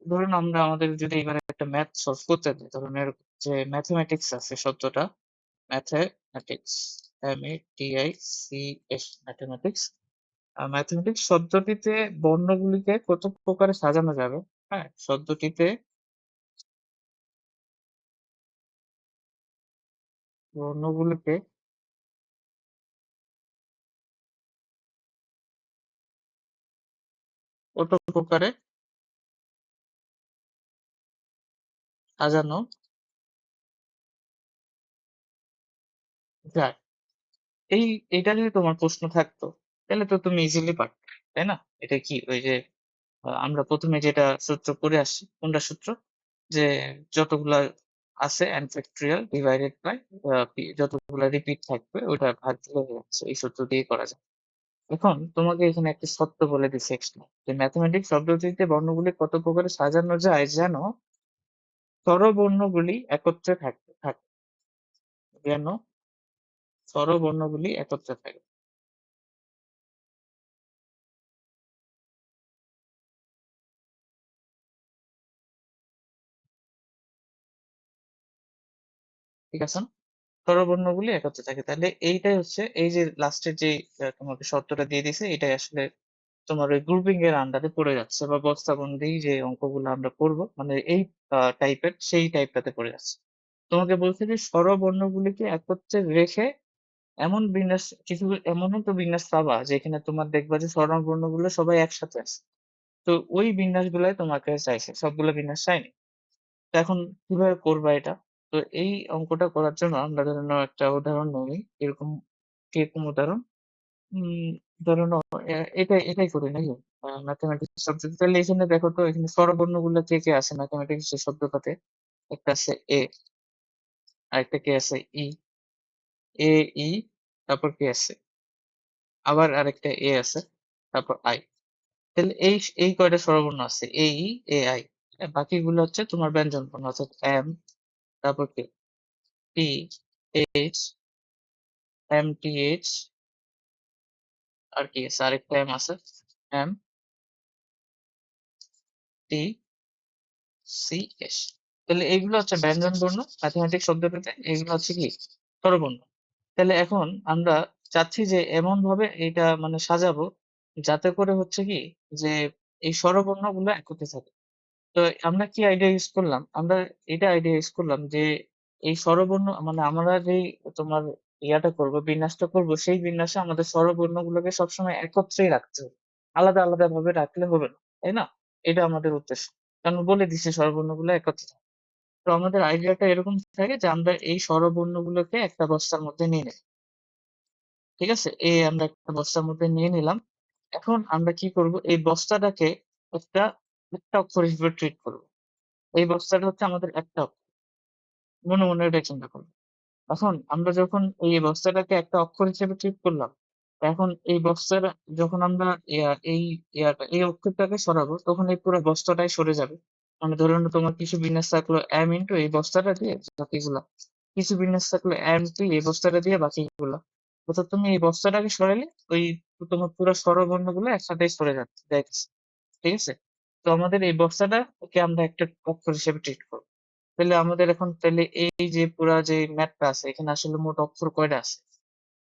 ধরুন আমরা আমাদের যদি এবারে একটা ম্যাথ সলভ করতে দিই, ধরুন এর যে ম্যাথমেটিক্স আছে শব্দটা, ম্যাথমেটিক্স, MATICS, ম্যাথমেটিক্স। ম্যাথমেটিক্স শব্দটিতে বর্ণগুলিকে কত প্রকারে সাজানো যাবে? হ্যাঁ, শব্দটিতে বর্ণগুলিকে কত প্রকারে সাজানো যায়। এই এটা যদি তোমার প্রশ্ন থাকতো তাহলে তো তুমি ইজিলি পারতে, তাই না? এটা কি ওই যে আমরা প্রথমে যেটা সূত্র করে আসছি, কোনটা সূত্র? যে যতগুলা আছে n ফ্যাক্টরিয়াল ডিভাইডেড বাই যতগুলা রিপিট থাকবে ওটা ভাগ দিলে হয়ে যাচ্ছে। এই সূত্র দিয়ে করা যায়। এখন তোমাকে এখানে একটা শর্ত বলে দিচ্ছে এক্সট্রা, যে ম্যাথমেটিক্স শব্দটিতে বর্ণগুলি কত প্রকারে সাজানো যায় যেন স্বরবর্ণগুলি একত্রে থাকে, যেন স্বরবর্ণগুলি একত্রে থাকে। ঠিক আছে না? স্বরবর্ণগুলি একত্রে থাকে। তাহলে এইটাই হচ্ছে এই যে লাস্টের যে তোমাকে শর্তটা দিয়ে দিছে, এটাই আসলে তোমার ওই গ্রুপিং এর আন্ডারে পড়ে যাচ্ছে, বা বস্তাবন্দি যে অঙ্কগুলো আমরা করব মানে এই টাইপের সেই টাইপটাতে পড়ে যাচ্ছে। তোমাকে বলছে যে স্বরবর্ণগুলিকে একত্রে রেখে এমন বিন্যাস, কিছু এমনও তো বিন্যাস পাবা যেখানে তোমার দেখবা যে স্বরবর্ণগুলো সবাই একসাথে আছে। তো ওই বিন্যাসগুলাই তোমাকে চাইছে, সবগুলো বিন্যাস চায়নি। তো এখন কিভাবে করবা এটা? তো এই অঙ্কটা করার জন্য আমরা ধরে নাও একটা উদাহরণ নিই। এরকম কিরকম উদাহরণ? উম ধরে নাও এটাই করি নাকি? ম্যাথমেটিক্স সাবজেক্ট, তাহলে এখানে দেখো তো এখানে স্বরবর্ণগুলো কে আছে ম্যাথমেটিক্স এর শব্দটাতে? একটা আছে এ, আরেকটা কি আছে ই, এ ই, তারপর কি আছে? আবার আরেকটা এ আছে, তারপর আই। তাহলে এই কয়টা স্বরবর্ণ আছে? এ ই, এ আই। বাকিগুলো হচ্ছে তোমার ব্যঞ্জনবর্ণ, অর্থাৎ এম, তারপর কি টি, এইচ, এম টি এইচ, আর কি আছে, আরেকটা এম আছে, এম টি সি এস। তাহলে এইগুলো হচ্ছে ব্যঞ্জন বর্ণ, ম্যাথমেটিক্স শব্দটাতে এগুলো হচ্ছে কি স্বরবর্ণ। তাহলে এখন আমরা চাচ্ছি যে এমন ভাবে এটা মানে সাজাবো যাতে করে হচ্ছে কি যে এই স্বরবর্ণ গুলো একত্রে থাকে। তো আমরা কি আইডিয়া ইউজ করলাম, আমরা এটা আইডিয়া ইউজ করলাম যে এই স্বরবর্ণ মানে আমরা যেই তোমার ইয়াটা করব, বিন্যাসটা করব, সেই বিন্যাসে আমাদের স্বরবর্ণ গুলোকে সবসময় একত্রেই রাখতে হবে, আলাদা আলাদা ভাবে রাখলে হবে না, তাই না? এটা আমাদের উদ্দেশ্য, কারণ বলে দিচ্ছে স্বরবর্ণ গুলো একত্রে থাকে। তো আমাদের আইডিয়াটা এরকম থাকে যে আমরা এই স্বরবর্ণ গুলোকে একটা বস্তার মধ্যে নিয়ে নেব। ঠিক আছে, এই আমরা একটা বস্তার মধ্যে নিয়ে নিলাম। এখন আমরা কি করব, এই বস্তাটাকে একটা একটা অক্ষর হিসেবে ট্রিট করব। এই বস্তাটা হচ্ছে আমাদের একটা অক্ষর, মনে মনে এটা চিন্তা করবো। এখন আমরা যখন এই বস্তাটাকে একটা অক্ষর হিসেবে ট্রিট করলাম, এখন এই বস্তাটা যখন আমরা এই অক্ষরটাকে সরাবো, তখন এই পুরো বস্তাটাই সরে যাবে। মানে ধরে নাও তোমার কিছু বিন্যাস থাকলো এম ইন্টু এই বস্তাটা দিয়ে বাকিগুলা, কিছু বিন্যাস থাকলো এম টু এই বস্তাটা দিয়ে বাকিগুলা। অর্থাৎ তুমি এই বস্তাটাকে সরালে ওই তোমার পুরো স্বরবর্ণ গুলো একসাথে সরে যাইতেছে। ঠিক আছে, তো আমাদের এই বস্তাটাকে আমরা একটা অক্ষর হিসেবে ট্রিট করবো। তাহলে আমাদের এখন তাহলে এই যে পুরা যে ম্যাথটা আছে, এখানে আসলে মোট অক্ষর কয়টা আছে?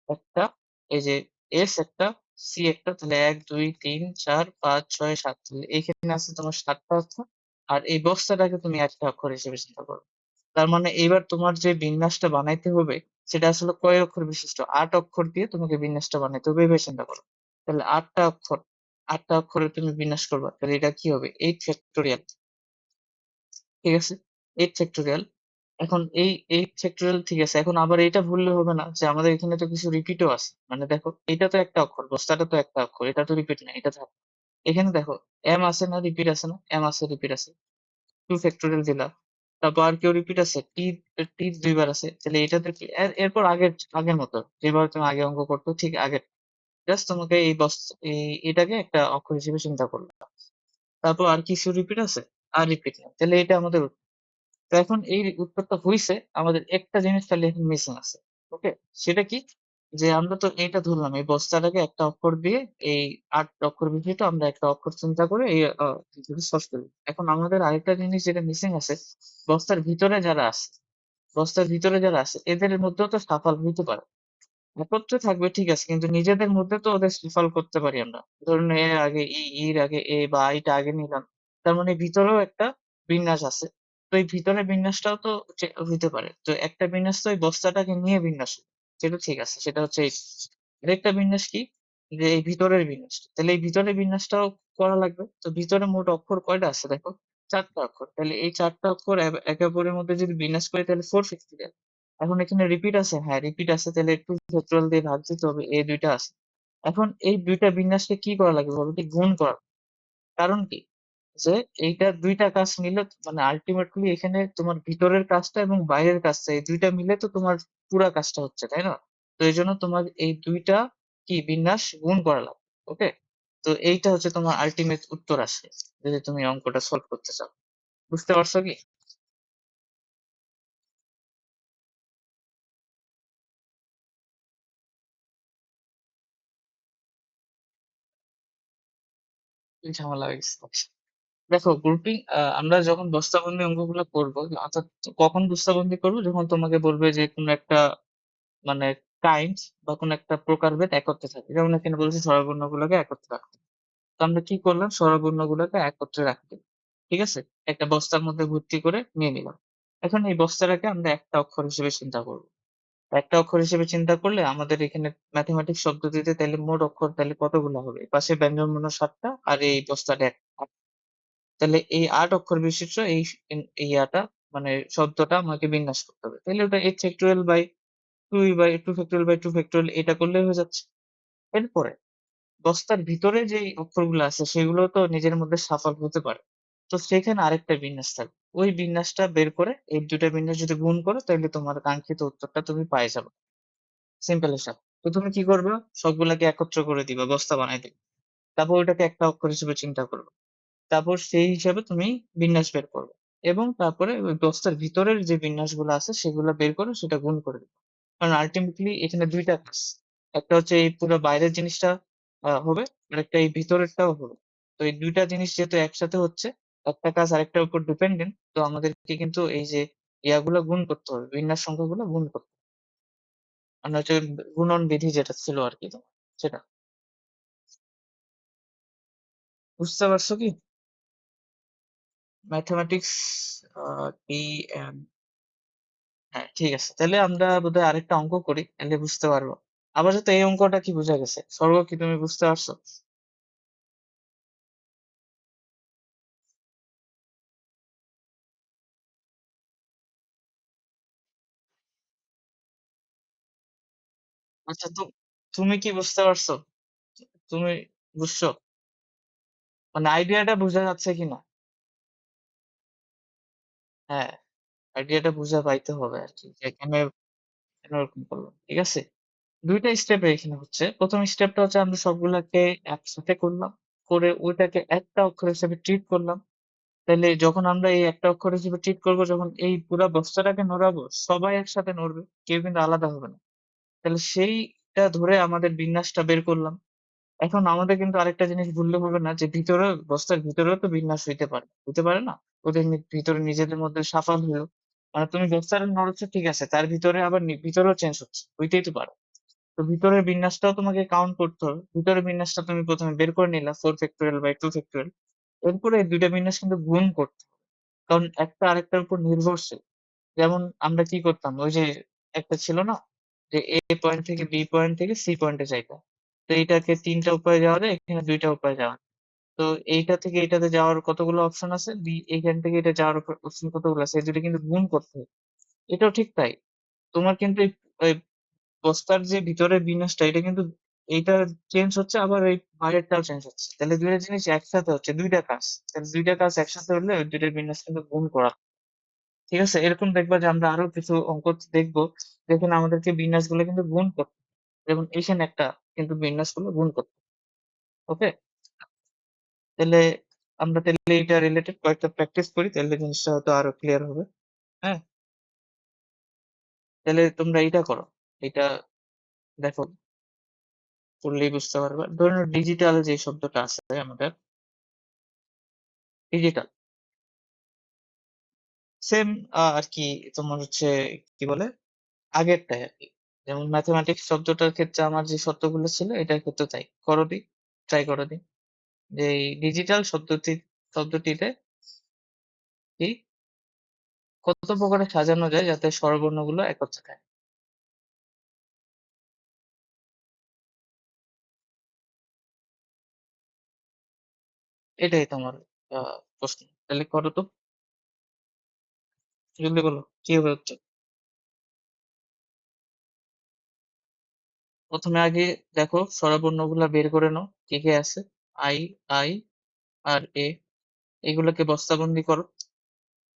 একটা, এই যে এস একটা, সি একটা, তাহলে ১ ২ ৩ ৪ ৫ ৬ ৭, তাহলে এইখানে আছে তোমার ৭টা অক্ষর। আর এই বক্সটাকে তুমি একটা অক্ষর হিসেবে চিন্তা করো। তার মানে এবার তোমার যে বিন্যাসটা বানাইতে হবে সেটা আসলে কয় অক্ষর বিশিষ্ট? ৮ অক্ষর দিয়ে তোমাকে বিন্যাসটা বানাইতে হবে, এভাবে চিন্তা করো। তাহলে ৮টা অক্ষর, ৮টা অক্ষরে তুমি বিন্যাস করবা, তাহলে এটা কি হবে? 8 ফ্যাক্টোরিয়াল। ঠিক আছে, 8 ফ্যাক্টোরিয়াল। এখন এই ফ্যাক্টোরিয়াল ঠিক আছে, এখন আবার এটা ভুললে হবে না যে আমাদের এখানে তো কিছু রিপিটও আছে। মানে দেখো এটা তো একটা অক্ষর, বস্তাটা তো একটা অক্ষর, এটা তো রিপিট না, এটা থাক। এখানে দেখো এম আছে না, রিপিট আছে না, এম আছে রিপিট আছে, 2 ফ্যাক্টোরিয়াল দিলাম। তারপর আর কেউ রিপিট আছে, টি, টি দুইবার আছে, তাহলে এটাতে কি এরপর আগের আগের মতো যেভাবে তুমি আগে অঙ্ক করতো ঠিক আগের, জাস্ট তোমাকে এটাকে একটা অক্ষর হিসেবে চিন্তা করলাম। তারপর আর কিছু রিপিট আছে? আর রিপিট না, তাহলে এটা আমাদের। তো এখন এই উত্তরটা হইছে, আমাদের একটা জিনিস খালি এখন মিসিং আছে। ওকে, সেটা কি? যে আমরা তো এটা ধরলাম এই বস্তাটাকে একটা অক্ষর দিয়ে, এই ৮ অক্ষর বিশিষ্ট আমরা একটা অক্ষর চিন্তা করে এই সলভ করি। এখন আমাদের আরেকটা জিনিস যেটা মিসিং আছে, বস্তার ভিতরে যারা আছে, বস্তার ভিতরে যারা আছে এদের মধ্যেও তো সাফাল হইতে পারে। একত্রে থাকবে ঠিক আছে, কিন্তু নিজেদের মধ্যে তো ওদের সলভ করতে পারি আমরা। ধরুন এর আগে এর আগে এ বা আইটা আগে নিলাম, তার মানে ভিতরেও একটা বিন্যাস আছে। তো এই ভিতরের বিন্যাসটাও তো হইতে পারে। তো একটা বিন্যাস তো এই বস্তাটাকে নিয়ে বিন্যাস হবে, সেটা ঠিক আছে, সেটা হচ্ছে এই। আরেকটা বিন্যাস কি, যে এই ভিতরের বিন্যাসটা, তাহলে এই ভিতরের বিন্যাসটাও করা লাগবে। তো ভিতরে মোট অক্ষর কয়টা আছে দেখো, ৪টা অক্ষর। তাহলে এই ৪টা অক্ষর একে অপরের মধ্যে যদি বিন্যাস করি তাহলে 4 ফ্যাক্টোরিয়াল। এখন এখানে রিপিট আছে, হ্যাঁ রিপিট আছে, তাহলে একটু ফ্যাক্টরিয়াল দিয়ে ভাগ দিতে হবে, এই দুইটা আছে। এখন এই দুইটা বিন্যাসকে কি করা লাগবে বলো তো? গুণ করা। কারণ কি, যে এইটা দুইটা কাজ মিলে মানে আলটিমেটলি এখানে তোমার ভিতরের কাজটা এবং বাইরের কাজটা এই দুইটা মিলে তো তোমার পুরা কাজটা হচ্ছে, তাই না? তো এই জন্য তোমার এই দুইটা কি বিন্যাস গুণ করা লাগবে। ওকে, তো এইটা হচ্ছে তোমার আলটিমেট উত্তর আসে যদি তুমি অঙ্কটা সলভ করতে চাও। বুঝতে পারছো কি? কি ঝামেলা হয়ে গেছে? দেখো গ্রুপিং, আমরা যখন বস্তাবন্দি অঙ্কগুলো করবো, অর্থাৎ কখন বস্তাবন্দি করবো, যখন তোমাকে বলবে যে কোনো একটা মানে কাইন্ড বা কোনো একটা প্রকারভেদ একত্রে থাকে, যেমন এখানে বলছে স্বরবর্ণ গুলোকে একত্রে রাখতে। তো আমরা কি করলাম, স্বরবর্ণ গুলোকে একত্রে রাখতে, ঠিক আছে, একটা বস্তার মধ্যে ভর্তি করে নিয়ে নিলাম। এখন এই বস্তাটাকে আমরা একটা অক্ষর হিসেবে চিন্তা করবো। একটা অক্ষর হিসেবে চিন্তা করলে আমাদের এখানে ম্যাথমেটিক্স শব্দ দিতে তাহলে মোট অক্ষর তাহলে কতগুলো হবে? পাশে ব্যঞ্জনবর্ণ ৭টা আর এই বস্তাটা একটা। তাহলে এই ৮ অক্ষর বিশিষ্ট এই ইয়াটা মানে শব্দটা আমাকে বিন্যাস করতে হবে। তাহলে ওটা 8 factorial by 2 factorial by 2 factorial এটা করলেই হয়ে যাচ্ছে। এরপরে বস্তার ভিতরে যেই অক্ষরগুলো আছে সেগুলো তো নিজের মধ্যে সাফল হতে পারে। তো সেখানে আরেকটা বিন্যাস থাকবে। ওই বিন্যাসটা বের করে এই ২ টা বিন্যাস যদি গুণ করো তাহলে তোমার কাঙ্ক্ষিত উত্তরটা তুমি পেয়ে যাবে। সিম্পল হিসাব। তো তুমি কি করবে? সবগুলাকে একত্র করে দিবা, বস্তা বানাই দিবে। তারপর ওইটাকে একটা অক্ষর হিসেবে চিন্তা করবে। তারপর সেই হিসাবে তুমি বিন্যাস বের করবে এবং তারপরে ওই বস্তার ভিতরের যে বিন্যাসগুলো আছে সেগুলো বের করে সেটা গুণ করে দিবে। কারণ আলটিমেটলি এখানে দুইটা কাজ, একটা হচ্ছে এই পুরো বাইরের জিনিসটা হবে, আর একটা এই ভিতরেরটাও হবে। তো এই দুইটা জিনিস যেহেতু একসাথে হচ্ছে, একটা কাজ আরেকটার উপর ডিপেন্ডেন্ট, তো আমাদেরকে কিন্তু এই যে ইয়াগুলো গুণ করতে হবে, বিন্যাস সংখ্যাগুলো গুণ করতে হবে। মানে হচ্ছে গুণন বিধি যেটা ছিল আর কি তোমার, সেটা বুঝতে পারছো কি? ম্যাথমেটিক্স টি এম, হ্যাঁ ঠিক আছে, তাহলে আমরা বোধহয় আরেকটা অঙ্ক করি, তাহলে বুঝতে পারবো। আপাতত এই অঙ্কটা কি বোঝা গেছে? স্বর্গ কি তুমি বুঝতে পারছো? আচ্ছা, তুমি কি বুঝতে পারছো? তুমি বুঝছো? মানে আইডিয়াটা বোঝা যাচ্ছে কিনা? হ্যাঁ, আইডিয়াটা বুঝা পাইতে হবে আর কি, যে কেন কেন এরকম করলাম, ঠিক আছে? দুইটা স্টেপ এখানে হচ্ছে। প্রথম স্টেপটা হচ্ছে আমরা সবগুলাকে একসাথে করলাম, করে ওইটাকে একটা অক্ষর হিসেবে ট্রিট করলাম। তাহলে যখন আমরা এই একটা অক্ষর হিসেবে ট্রিট করবো, যখন এই পুরা বস্তাটাকে নড়াবো, সবাই একসাথে নড়বে, কেউ কিন্তু আলাদা হবে না। তাহলে সেইটা ধরে আমাদের বিন্যাসটা বের করলাম। এখন আমাদের কিন্তু আরেকটা জিনিস ভুললে হবে না, যে ভিতরে বস্তার ভিতরেও তো বিন্যাস হইতে পারে না? ওদের ভিতরে নিজেদের মধ্যে সাফাল হলো, মানে তুমি বস্তাটা নড়াচ্ছ ঠিক আছে, তার ভিতরে আবার ভিতরেও চেঞ্জ হচ্ছে, হইতেই তো পারে। তো ভিতরের বিন্যাসটাও তোমাকে কাউন্ট করতে হবে। ভিতরের বিন্যাসটা তুমি প্রথমে বের করে নিলা 4 ফ্যাক্টোরিয়াল বাই 2 ফ্যাক্টোরিয়াল। এরপরে এই দুইটা বিন্যাস কিন্তু গুণ করতে হবে, কারণ একটা আরেকটার উপর নির্ভরশীল। যেমন আমরা কি করতাম, ওই যে একটা ছিল না, যে এ পয়েন্ট থেকে বি পয়েন্ট থেকে সি পয়েন্টে যাইতাম। তো এইটাকে তিনটা উপায়ে যাওয়া যায়, এখানে দুইটা উপায়ে যাওয়া যায়। তো এইটা থেকে এটাতে যাওয়ার কতগুলো অপশন আছে, বি এইখান থেকে এটা যাওয়ার অপশন কতগুলো আছে, এই দুটো কিন্তু গুণ করতে হবে। এটাও ঠিক তাই। তোমার কিন্তু এই বস্তার যে ভিতরের বিন্যাসটা, এটা কিন্তু এইটা চেঞ্জ হচ্ছে, আবার এই বাইরেরটাও চেঞ্জ হচ্ছে। তাহলে দুইটা জিনিস একসাথে হচ্ছে, দুইটা কাজ। তাহলে দুইটা কাজ একসাথে হলে ওই দুইটার বিন্যাস কিন্তু গুণ করা। ঠিক আছে? এরকম দেখবা যে আমরা আরো কিছু অঙ্ক দেখবো, যেখানে আমাদেরকে বিন্যাসগুলো কিন্তু গুণ করতে হবে। যেমন এখানে একটা কিন্তু বিন্যাসগুলো গুণ করতে হবে। ওকে? তাহলে আমরা তাহলে এটা রিলেটেড কয়েকটা প্র্যাকটিস করি, তাহলে জিনিসটা হয়তো আরো ক্লিয়ার হবে। হ্যাঁ? তাহলে তোমরা এইটা করো। এটা দেখো, করলেই বুঝতে পারবে। ধরুন ডিজিটাল যে শব্দটা আছে আমাদের, ডিজিটাল সেম আর কি, তোমার হচ্ছে কি বলে আগেরটাই আর কি। যেমন ম্যাথমেটিক্স শব্দটার ক্ষেত্রে আমার যে শর্তগুলো ছিল, এটার ক্ষেত্রে তাই করো দি, ট্রাই করো দি, যে এই ডিজিটাল শব্দটিতে কি কত প্রকারে সাজানো যায় যাতে স্বরবর্ণগুলো একত্রে থাকে। এটাই তোমার প্রশ্ন, তাহলে করো তো, জলদি বলো কিভাবে হচ্ছে। প্রথমে আগে দেখো স্বরবর্ণগুলা বের করে নাও, কি কি আছে। আই, আই আর এ, এগুলোকে বস্তাবন্দি করো।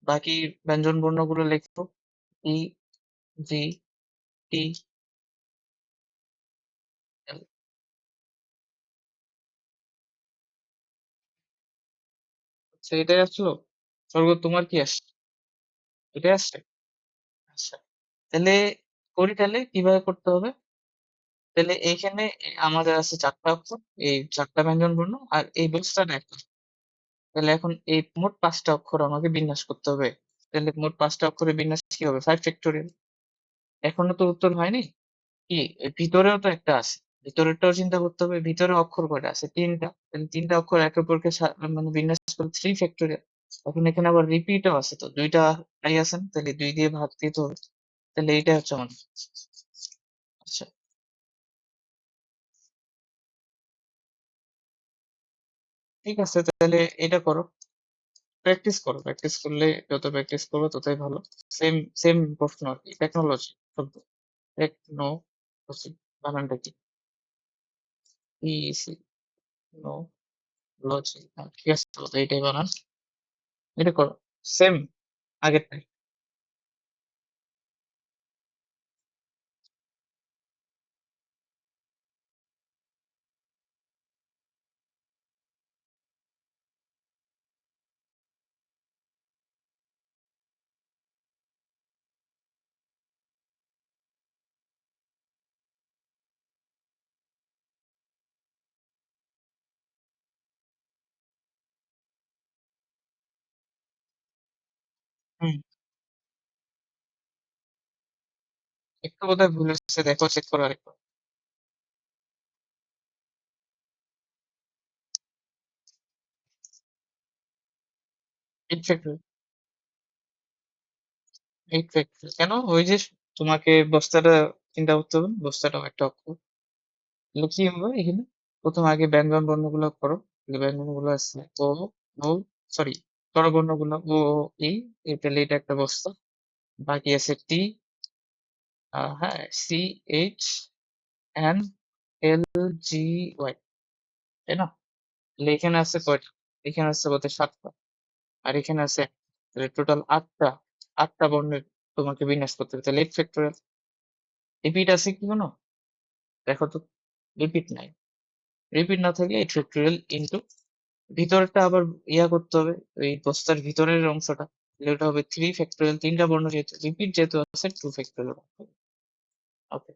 বাকি ব্যঞ্জন বর্ণগুলো লেখো, ই, জি, টি, এল। আচ্ছা, এটাই আসলো স্বর্গ, তোমার কি আসছে? এটাই আসছে? আচ্ছা, তাহলে করি, তাহলে কিভাবে করতে হবে। তাহলে এইখানে আমাদের আছে 4টা অক্ষর, এই 4টা ব্যঞ্জন বর্ণ, আর এই বক্সটা একটা। তাহলে এখন এই মোট 5টা অক্ষর আমাকে বিন্যাস করতে হবে। তাহলে মোট 5টা অক্ষরের বিন্যাস কি হবে? 5 ফ্যাক্টোরিয়াল। এখনো তো উত্তর হয়নি। কি, এর ভিতরেও তো একটা আছে, ভিতরেরটাও চিন্তা করতে হবে। ভিতরে অক্ষর কয়টা আছে? 3টা। তাহলে 3টা অক্ষর একে অপরকে মানে বিন্যাস করে 3 ফ্যাক্টোরিয়াল। এখন এখানে আবার রিপিটও আছে, তো দুইটা আই আছে না? তাহলে 2 দিয়ে ভাগ দিতে হবে। তাহলে এইটা হচ্ছে আমাদের। আচ্ছা, ঠিক আছে, তাহলে এটা করো, প্র্যাকটিস করো। প্র্যাকটিস করলে, যত প্র্যাকটিস করবে ততই ভালো। সেম সেম প্রশ্ন আর কি, টেকনোলজি শব্দ, টেকনোলজি বানানটা কি? ইসি, নো, লজি। ঠিক আছে, তো এইটাই বানান, এটা করো সেম আগেরটাই। একটু বোধহয় ভুল হচ্ছে, দেখো চেক করো আরেকবার। 8 ফ্যাক্টর, 8 ফ্যাক্টর কেন? ওই যে তোমাকে বস্তাটা চিন্তা করতে হবে না? বস্তাটাও একটা অক্ষর। তাহলে কি হবে এখানে? প্রথম আগে ব্যঞ্জন বর্ণগুলো করো। তাহলে ব্যঞ্জন গুলো আছে ও, ও, সরি, স্বরবর্ণগুলো ও, ই, তাহলে এটা একটা বস্তা। বাকি আছে টি, হ্যাঁ, সি, এইচ, এন, এল, জি, ওয়াই, তাই না? তাহলে এখানে আছে কয়টা? এখানে আছে বোধহয় 7টা, আর এখানে আছে একটা। তাহলে টোটাল 8টা, 8টা বর্ণের তোমাকে বিন্যাস করতে হবে। তাহলে 8 ফ্যাক্টরিয়াল। রিপিট আছে কি কোনো? দেখো তো, রিপিট নাই। রিপিট না থাকলে 8 ফ্যাক্টরিয়াল ইন্টু ভিতরটা আবার ইয়া করতে হবে, ওই বস্তার ভিতরের অংশটা। তাহলে ওটা হবে 3 ফ্যাক্টরিয়াল, 3টা বর্ণ যেহেতু রিপিট যেহেতু আছে 2 ফ্যাক্টরিয়াল। ওকে,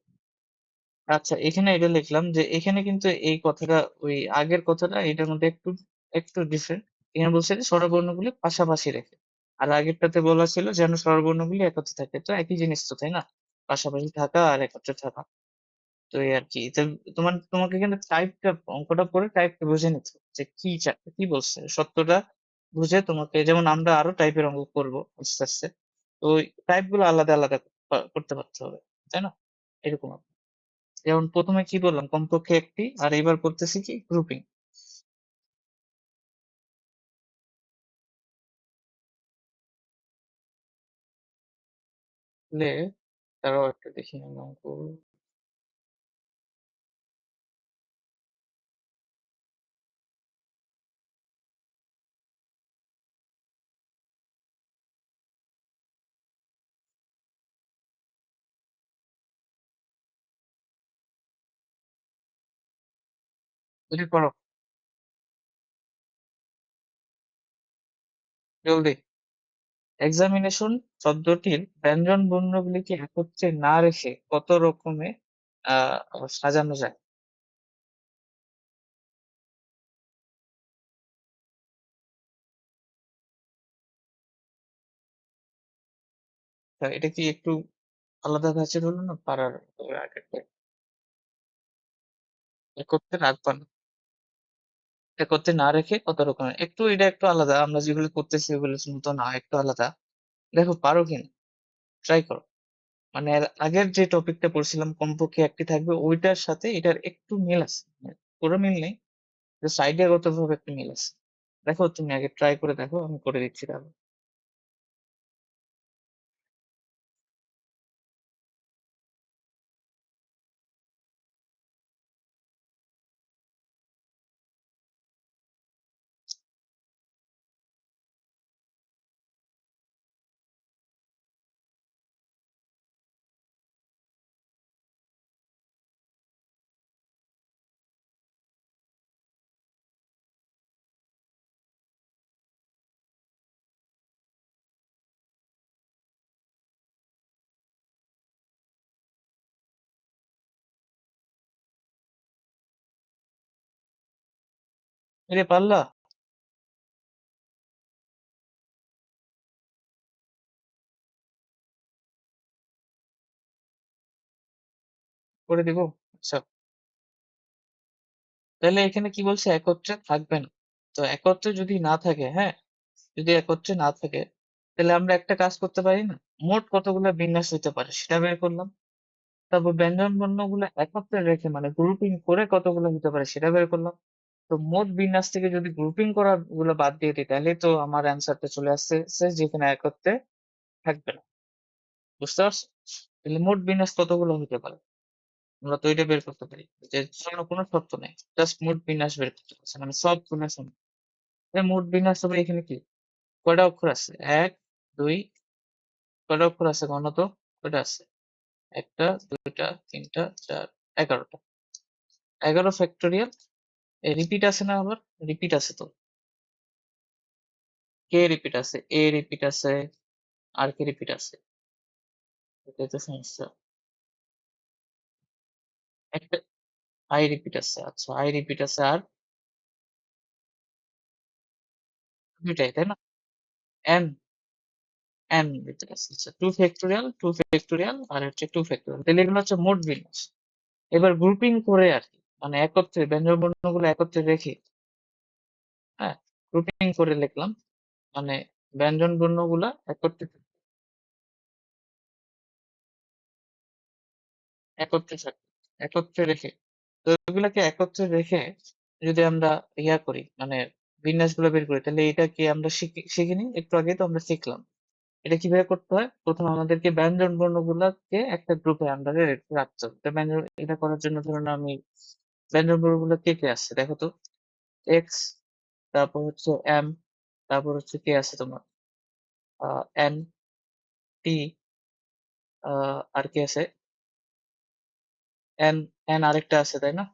আচ্ছা, এখানে এটা লিখলাম যে এখানে কিন্তু এই কথাটা, ওই আগের কথাটা এটার মধ্যে একটু একটু ডিফারেন্ট। এখানে বলছে যে স্বরবর্ণগুলি পাশাপাশি রেখে, আর আগেরটাতে বলা ছিল যেন স্বরবর্ণগুলি একত্রে থাকে। তো একই জিনিস তো, তাই না? পাশাপাশি থাকা আর একত্রে থাকা। তো এই আর কি। তো তোমাকে কিন্তু টাইপটা, অঙ্কটা পড়ে টাইপটা বুঝে নিতে হবে যে কি কি বলছে, সত্যটা বুঝে তোমাকে, যেমন আমরা আরো টাইপের অঙ্ক করবো আস্তে আস্তে, তো ওই টাইপ গুলো আলাদা আলাদা করতে পারতে হবে, তাই না? এরকম। যেমন প্রথমে কি বললাম, কমপক্ষে একটি, আর এবার করতেছি কি গ্রুপিং। তাহলে তারাও একটা দেখি আমি অঙ্ক যদি করো জলদি। এক্সামিনেশন শব্দটির ব্যঞ্জন বর্ণগুলিকে একত্রে না রেখে কত রকমে সাজানো যায়? তা এটা কি একটু আলাদা ধাঁচের হলো না পারার আগেরটা? একত্রে রাখবা না, একত্রে না রেখে কত রকমের, একটু এটা একটু আলাদা, আমরা যেগুলো করতেছি ওগুলো মতো না, একটু আলাদা। দেখো পারো কিনা, ট্রাই করো। মানে এর আগের যে টপিকটা পড়ছিলাম কমপক্ষে একটি থাকবে, ওইটার সাথে এটার একটু মিল আছে, মানে পুরো মিল নেই, জাস্ট আইডিয়াগত ভাবে একটু মিল আছে। দেখো তুমি আগে ট্রাই করে দেখো, আমি করে দিচ্ছি তাহলে। এরে পারলা? করে দিব। আচ্ছা, তাহলে এখানে কি বলছে, একত্রে থাকবে না। তো একত্রে যদি না থাকে, হ্যাঁ, যদি একত্রে না থাকে, তাহলে আমরা একটা কাজ করতে পারি না, মোট কতগুলো বিন্যাস হতে পারে সেটা বের করলাম। তারপর ব্যঞ্জন বর্ণ গুলো একত্রে রেখে মানে গ্রুপিং করে কতগুলো হতে পারে সেটা বের করলাম। তো মোট বিন্যাস থেকে যদি গ্রুপিং করা গুলো বাদ দিয়ে দিই, তাহলে তো আমার অ্যান্সারটা চলে আসছে, যেখানে একত্রে থাকবে না। বুঝতে পারছো? তাহলে মোট বিন্যাস কতগুলো হতে পারে আমরা তো এটা বের করতে পারি, যে জন্য কোনো শর্ত নেই, জাস্ট মোট বিন্যাস বের করতে পারছি, মানে সব বিন্যাস হবে। তাহলে মোট বিন্যাস হবে এখানে কি, কয়টা অক্ষর আছে? এক, দুই, কয়টা অক্ষর আছে গণ তো? কয়টা আছে? একটা, দুইটা, তিনটা, চার, 11টা। 11 ফ্যাক্টোরিয়াল। রিপিট আছে না আবার? রিপিট আছে তো। কে রিপিট আছে? এ রিপিট আছে, আর কে রিপিট আছে? এটাই তো সমস্যা। একটা আই রিপিট আছে, আচ্ছা আই রিপিট আছে, আর দুইটাই তাই না? এন, n ভিতরে আছে। আচ্ছা, 2 ফ্যাক্টোরিয়াল, 2 ফ্যাক্টোরিয়াল আর হচ্ছে 2 ফ্যাক্টোরিয়াল। তাহলে এগুলো হচ্ছে মোট বিন্যাস। এবার গ্রুপিং করে আরকি, মানে একত্রে ব্যঞ্জন বর্ণগুলো একত্রে রেখে, হ্যাঁ? গ্রুপিং করে লিখলাম। মানে ব্যঞ্জন বর্ণগুলা একত্রে থাকবে, একত্রে রেখে। তো এগুলাকে একত্রে রেখে যদি আমরা ইয়া করি, মানে বিন্যাসগুলো বের করি, তাহলে এটা কি আমরা শিখিনি? একটু আগেই তো আমরা শিখলাম। এটা কিভাবে করতে হয়? প্রথমে আমাদেরকে ব্যঞ্জন বর্ণগুলোকে একটা গ্রুপে আন্ডারে রাখতে হবে। তো এটা করার জন্য ধরুন আমি ব্যঞ্জন বর্ণগুলো কে কে আছে দেখো তো। এক্স, তারপর হচ্ছে এম, তারপর হচ্ছে কে আছে তোমার এন, টি, আর কে আছে এন, এন আরেকটা আছে তাই না?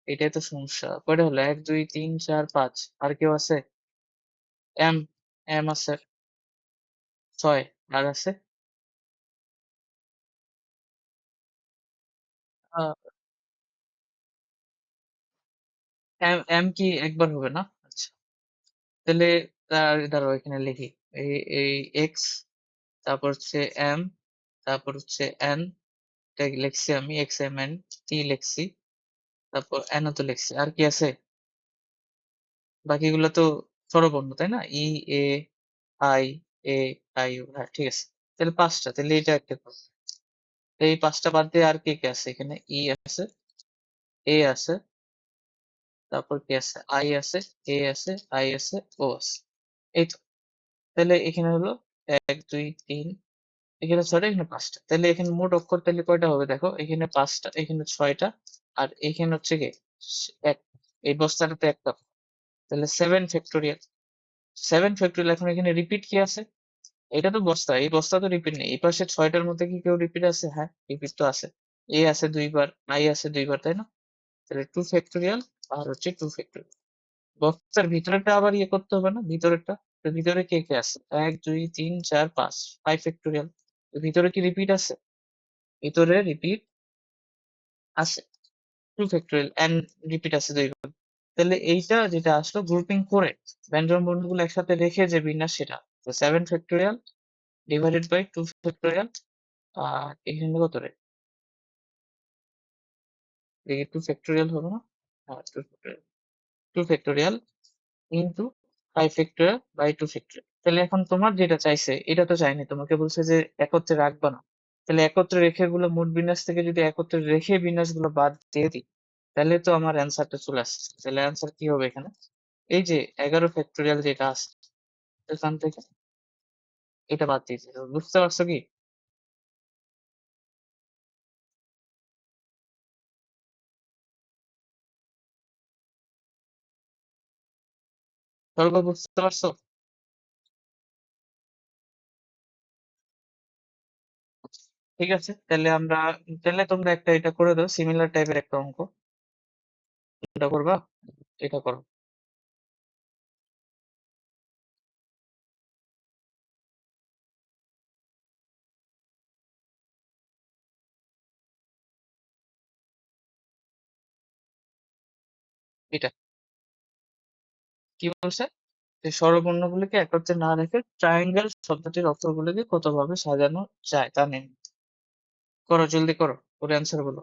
এটাই তো সমস্যা। কয়টা হলো? 1 2 3 4 5। আর কেউ আছে? এম, এম আছে 6। আর আছে আহ, এম, এম কি একবার হবে না? আচ্ছা, তাহলে দাঁড়াও এখানে লিখি। এই এই এক্স, তারপর হচ্ছে এম, তারপর হচ্ছে এন, এটা লিখছি আমি, এক্স এম এন, টি লিখছি, তারপর এন তো লিখছি। আর কি আছে? বাকিগুলো তো স্বরবর্ণ তাই না? ই, এ, আই, এ, আই, ও। হ্যাঁ ঠিক আছে। তাহলে 5টা, তাহলে এটা একটা কথা। এই 5টা বাদ দিয়ে আর কে কে আছে এখানে? ই আছে, এ আছে, তারপর কি আছে? আই আছে, এ আছে, আই আছে, ও আছে। এই তো। তাহলে এখানে হলো 1 2 3, এখানে 6টা, এখানে 5টা। তাহলে এখানে মোট অক্ষর তাহলে কয়টা হবে দেখো? এখানে 5টা, এখানে 6টা, আর এখানে হচ্ছে কি এক। এই বস্তাটাতে একটা। তাহলে 7 ফ্যাক্টোরিয়াল। 7 ফ্যাক্টোরিয়াল। এখন এখানে রিপিট কি আছে? এটা তো বস্তা, এই বস্তা তো রিপিট নেই। এই পাশে 6টার মধ্যে কি কেউ রিপিট আছে? হ্যাঁ, রিপিট তো আছে। এ আছে 2বার, আই আছে 2বার, তাই না? তাহলে 2 ফ্যাক্টোরিয়াল আর হচ্ছে 2 ফ্যাক্টোরিয়াল। বক্সের ভিতরেরটা আবার ইয়ে করতে হবে না? ভিতরেরটা, তো ভিতরে কে কে আছে? 1 2 3 4 5, 5 ফ্যাক্টোরিয়াল। তো ভিতরে কি রিপিট আছে? ভিতরে রিপিট আছে 2 ফ্যাক্টোরিয়াল, এন্ড রিপিট আছে 2বার। তাহলে এইটা যেটা আসলো গ্রুপিং করে ব্যঞ্জন বর্ণগুলো একসাথে রেখে যে বিন্যাস, সেটা তো 7 ফ্যাক্টোরিয়াল ডিভাইডেড বাই 2 ফ্যাক্টোরিয়াল। আর এখানে কত রে? দেখি 2 ফ্যাক্টোরিয়াল হবে না? হ্যাঁ 2 factorial, 2 factorial into 5 factorial by 2 factorial. তাহলে এখন তোমার যেটা চাইছে এটা তো চাইনি, তোমাকে বলছে যে একত্রে রাখবা না। তাহলে একত্রে রেখে গুলো মোট বিন্যাস থেকে যদি একত্রে রেখে বিন্যাস গুলো বাদ দিয়ে দিই, তাহলে তো আমার অ্যান্সারটা চলে আসছে। তাহলে অ্যান্সার কি হবে এখানে? এই যে 11 ফ্যাক্টোরিয়াল যেটা আসছে এখান থেকে এটা বাদ দিয়ে দিতে হবে। বুঝতে পারছো কি? সর্ব বুঝতে পারছো? ঠিক আছে, তাহলে তোমরা একটা এটা করে দাও, সিমিলার টাইপের একটা অঙ্ক। এটা করবা? এটা করো। এটা কি বলছে? যে স্বরবর্ণগুলিকে একত্রে না রেখে ট্রায়াঙ্গেল শব্দটির অক্ষরগুলিকে কতভাবে সাজানো যায় তা নিন। করো, জলদি করো, করে অ্যান্সার বলো।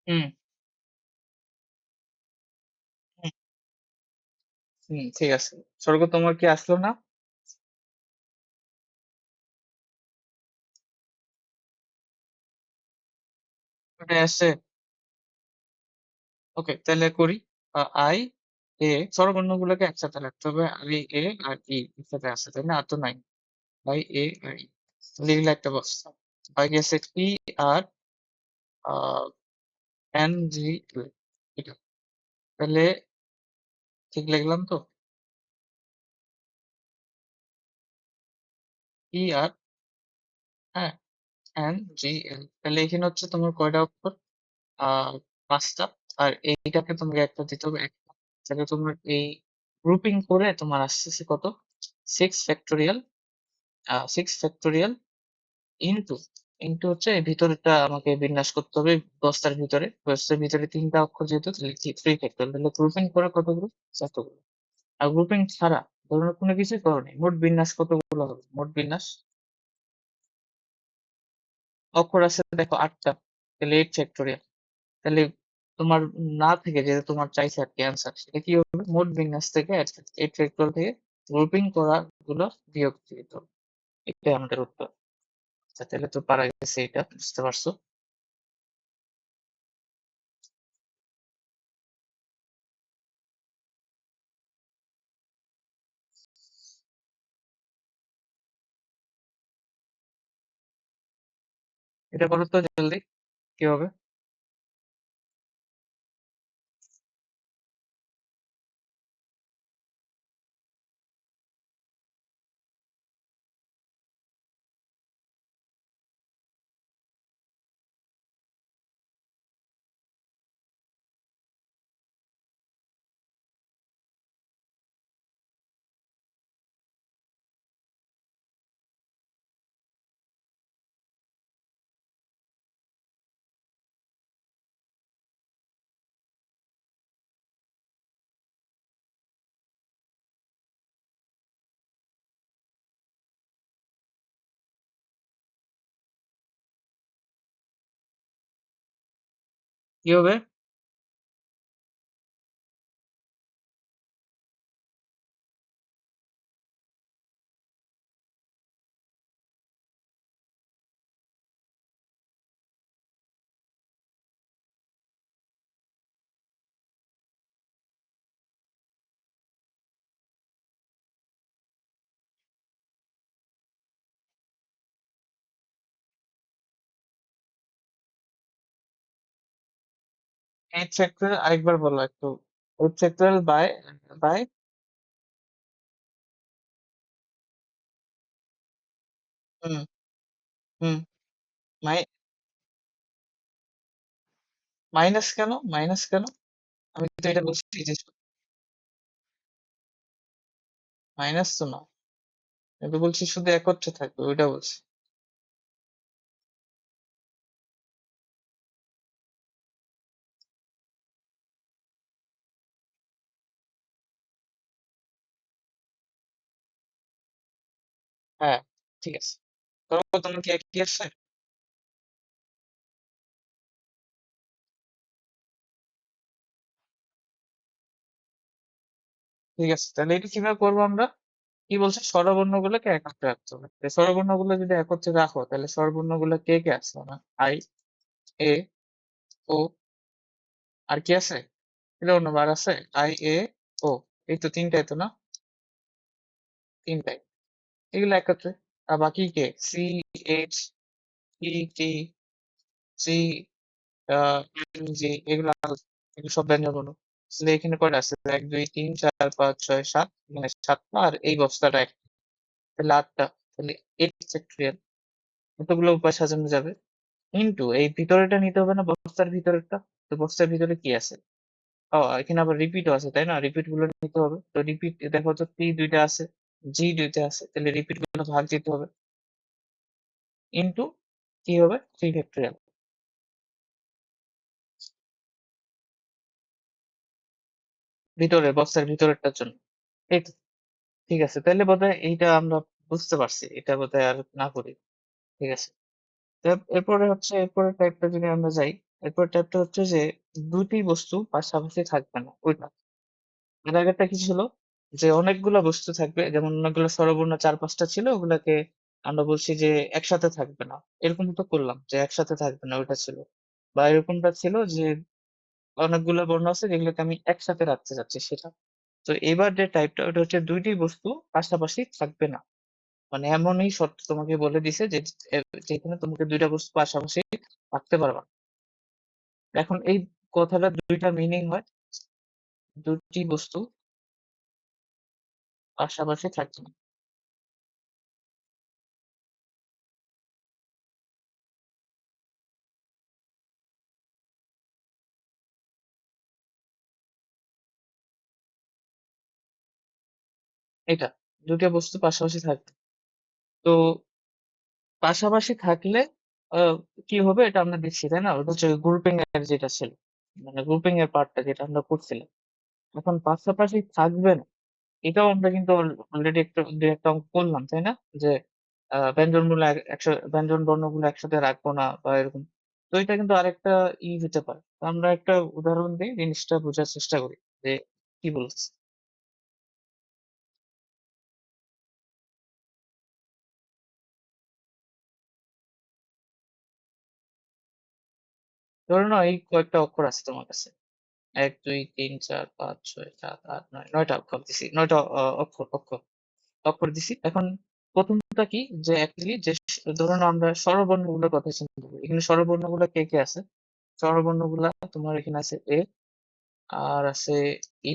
হুম, হুম, হুম, ঠিক আছে। স্বর্গ তোমার কি আসলো না? ওটা আসছে। ওকে, তাহলে করি। আই, এ, স্বরবর্ণগুলোকে একসাথে রাখতে হবে। আই, এ আর ই একসাথে আছে তাই না? আর তো নাই। আই, এ আর ই, লিখলে একটা বস্তা। বাকি আছে টি, আর এন, জি, এল। এটা তাহলে ঠিক লিখলাম তো? ER, হ্যাঁ, NGL। তাহলে এখানে হচ্ছে তোমার কয়টা অক্ষর? আহ 5টা। আর এইটাকে তোমাকে একটা দিতে হবে একটা। তাহলে তোমার এই গ্রুপিং করে তোমার আসতেছে কত? 6 ফ্যাক্টোরিয়াল, 6 ফ্যাক্টোরিয়াল ইনটু ইনটু হচ্ছে এই ভিতরেরটা আমাকে বিন্যাস করতে হবে। বস্তার ভিতরে 3টা অক্ষর যেহেতু, তাহলে 3 ফ্যাক্টোরিয়াল। তাহলে গ্রুপিং করে কতগুলো? এতগুলো। আর গ্রুপিং ছাড়া ধরো কোনো কিছুই করোনি, মোট বিন্যাস কতগুলো হবে? মোট বিন্যাস অক্ষর আছে দেখো 8টা, তাহলে 8 ফ্যাক্টোরিয়াল। তাহলে তোমার না থেকে যেটা তোমার চাইছে আর কি অ্যান্সার, সেটা কি হবে? মোট বিন্যাস থেকে 8 ফ্যাক্টোরিয়াল থেকে গ্রুপিং করা গুলো বিয়োগ দিতে হবে। এটাই আমাদের উত্তর। আচ্ছা, তাহলে তো পারা গেছে, এটা বুঝতে পারছো? এটা করো তো জলদি, কি হবে? কি হবে? এইট ফ্যাক্টরিয়াল আরেকবার বলো একটু। 8 ফ্যাক্টরিয়াল বাই হুম হুম মাই মাইনাস কেন? মাইনাস কেন? আমি তো এটা বলছি যে মাইনাস তো না, আমি তো বলছি শুধু একত্রে থাকবে, ওইটা বলছি। হ্যাঁ, ঠিক আছে। করো, তোমার কি একই আছে? ঠিক আছে, তাহলে এটা কিভাবে করবো আমরা? কি বলছে? স্বরবর্ণ গুলোকে একত্রে রাখতে হবে। স্বরবর্ণ গুলো যদি একত্রে রাখো, তাহলে স্বরবর্ণ গুলো কে কে আছে? আমার আই, এ, ও, আর কি আছে? এটা অন্য বার আছে? আই, এ, ও, এই তো তিনটাই তো না? তিনটাই। এগুলো একত্রে। আর বাকি কে? সি, এইচ, ই, টি, সি, এম, জি, এগুলো আলাদা। এগুলো সব ব্যঞ্জনবর্ণ। তাহলে এখানে কয়টা আছে? 1 2 3 4 5 6 7, মানে 7টা, আর এই বস্তাটা একটা, তাহলে 8টা। তাহলে 8 ফ্যাক্টরিয়াল এতগুলো উপায় সাজানো যাবে। কিন্তু এই ভিতরেটা নিতে হবে না, বক্সটার ভিতরেরটা? তো বক্সটার ভিতরে কি আছে? ও, এখানে আবার রিপিটও আছে, তাই না? রিপিট গুলো নিতে হবে। তো রিপিট দেখো তো, পি দুইটা আছে, জি দুইটা আছে, তাহলে রিপিট গুলো ভাগ দিতে হবে। ইনটু কি হবে? 3 ফ্যাক্টরিয়াল ভিতরে, বক্সের ভিতরেরটার জন্য। এই তো, ঠিক আছে। তাহলে বোধহয় এইটা আমরা বুঝতে পারছি, এটা বোধহয় আর না করি। ঠিক আছে। তো এরপরে হচ্ছে, এরপরের টাইপটা যদি আমরা যাই, এরপরের টাইপটা হচ্ছে যে দুটি বস্তু পাশাপাশি থাকবে না, ওইটা। এর আগেরটা কি ছিল? যে অনেকগুলো বস্তু থাকবে, যেমন অনেকগুলো স্বরবর্ণ 4 5টা ছিল, ওগুলাকে আমরা বলছি যে একসাথে থাকবে না। এরকম তো করলাম যে একসাথে থাকবে না, ওইটা ছিল। বা এরকমটা ছিল যে অনেকগুলো বর্ণ আছে যেগুলোকে আমি একসাথে রাখতে চাচ্ছি, সেটা। তো এবার যে টাইপটা, ওটা হচ্ছে দুইটি বস্তু পাশাপাশি থাকবে না। মানে এমনই শর্ত তোমাকে বলে দিছে যে যেখানে তোমাকে দুইটা বস্তু পাশাপাশি রাখতে পারবা না। এখন এই কথাটা দুইটা মিনিং হয়। দুটি বস্তু পাশাপাশি থাকবে না। এটা দুটো বস্তু পাশাপাশি থাকবে। তো পাশাপাশি থাকলে আহ, কি হবে এটা আমরা দেখছি তাই না? ওটা হচ্ছে গ্রুপিং এর যেটা ছিল, মানে গ্রুপিং এর পার্টটা যেটা আমরা করছিলাম। এখন পাশাপাশি থাকবে না, এটাও আমরা কিন্তু অলরেডি একটু দুই একটা অঙ্ক করলাম তাই না? যে ব্যঞ্জন গুলো ব্যঞ্জন বর্ণগুলো একসাথে রাখবো না বা এরকম। তো এটা কিন্তু আরেকটা হতে পারে। তো আমরা একটা উদাহরণ দিয়ে জিনিসটা বোঝার চেষ্টা করি যে কি বলছে। ধরো না এই কয়েকটা অক্ষর আছে তোমার কাছে, 1 2 3 4 5 6 7 8 9, 9টা অক্ষর দিছি, 9টা অক্ষর দিছি। এখন প্রথমটা কি, যে অ্যাকচুয়ালি যে ধরুন আমরা স্বরবর্ণ গুলোর কথা চিন্তা করি, এখানে স্বরবর্ণ গুলা কে কে আছে? স্বরবর্ণ গুলা তোমার এখানে আছে এ, আর আছে ই,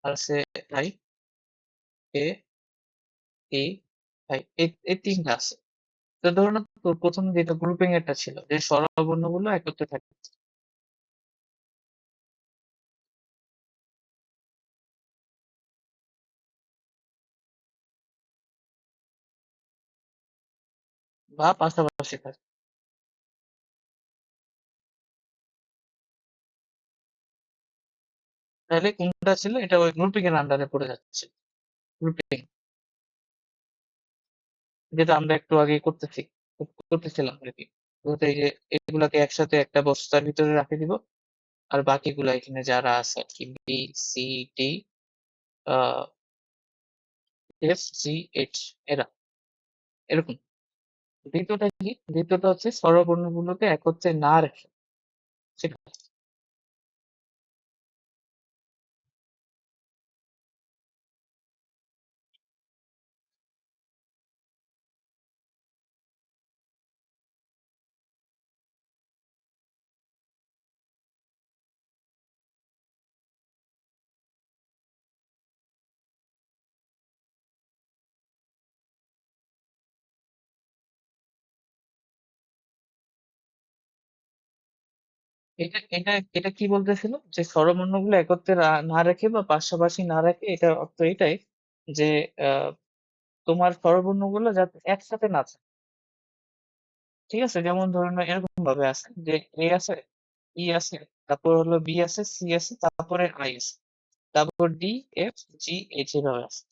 আর আছে আই, এ, ই, আই, এই তিনটা আছে। তো ধরুন তোর প্রথম যেটা গ্রুপিং একটা ছিল যে স্বরবর্ণ গুলো একত্রে থাকে, বা পাশাপাশি থাকে। তাহলে কোনটা ছিল? এটা ওই গ্রুপিং এর আন্ডারে পড়ে যাচ্ছে, গ্রুপিং, যেটা আমরা একটু আগে করতেছিলাম আর কি। বলতে এই যে এগুলাকে একসাথে একটা বস্তার ভিতরে রাখে দিব, আর বাকিগুলা এখানে যারা আছে আর কি, B, C, D, F, G, H, এরা এরকম। দ্বিতীয়টা কি? দ্বিতীয়টা হচ্ছে স্বরবর্ণগুলোকে একত্রে না রেখে, সেটা এটা এটা এটা কি বলতেছিল যে স্বরবর্ণগুলো একত্রে না রেখে বা পাশাপাশি না রেখে, এটার অর্থ এটাই যে আহ, তোমার স্বরবর্ণগুলো যাতে একসাথে না থাকে। ঠিক আছে, যেমন ধরুন এরকম ভাবে আছে যে এ আছে, ই আছে, তারপর হলো বি আছে, সি আছে, তারপরে আই আছে, তারপর ডি, এফ, জি, এইচ এভাবে আছে।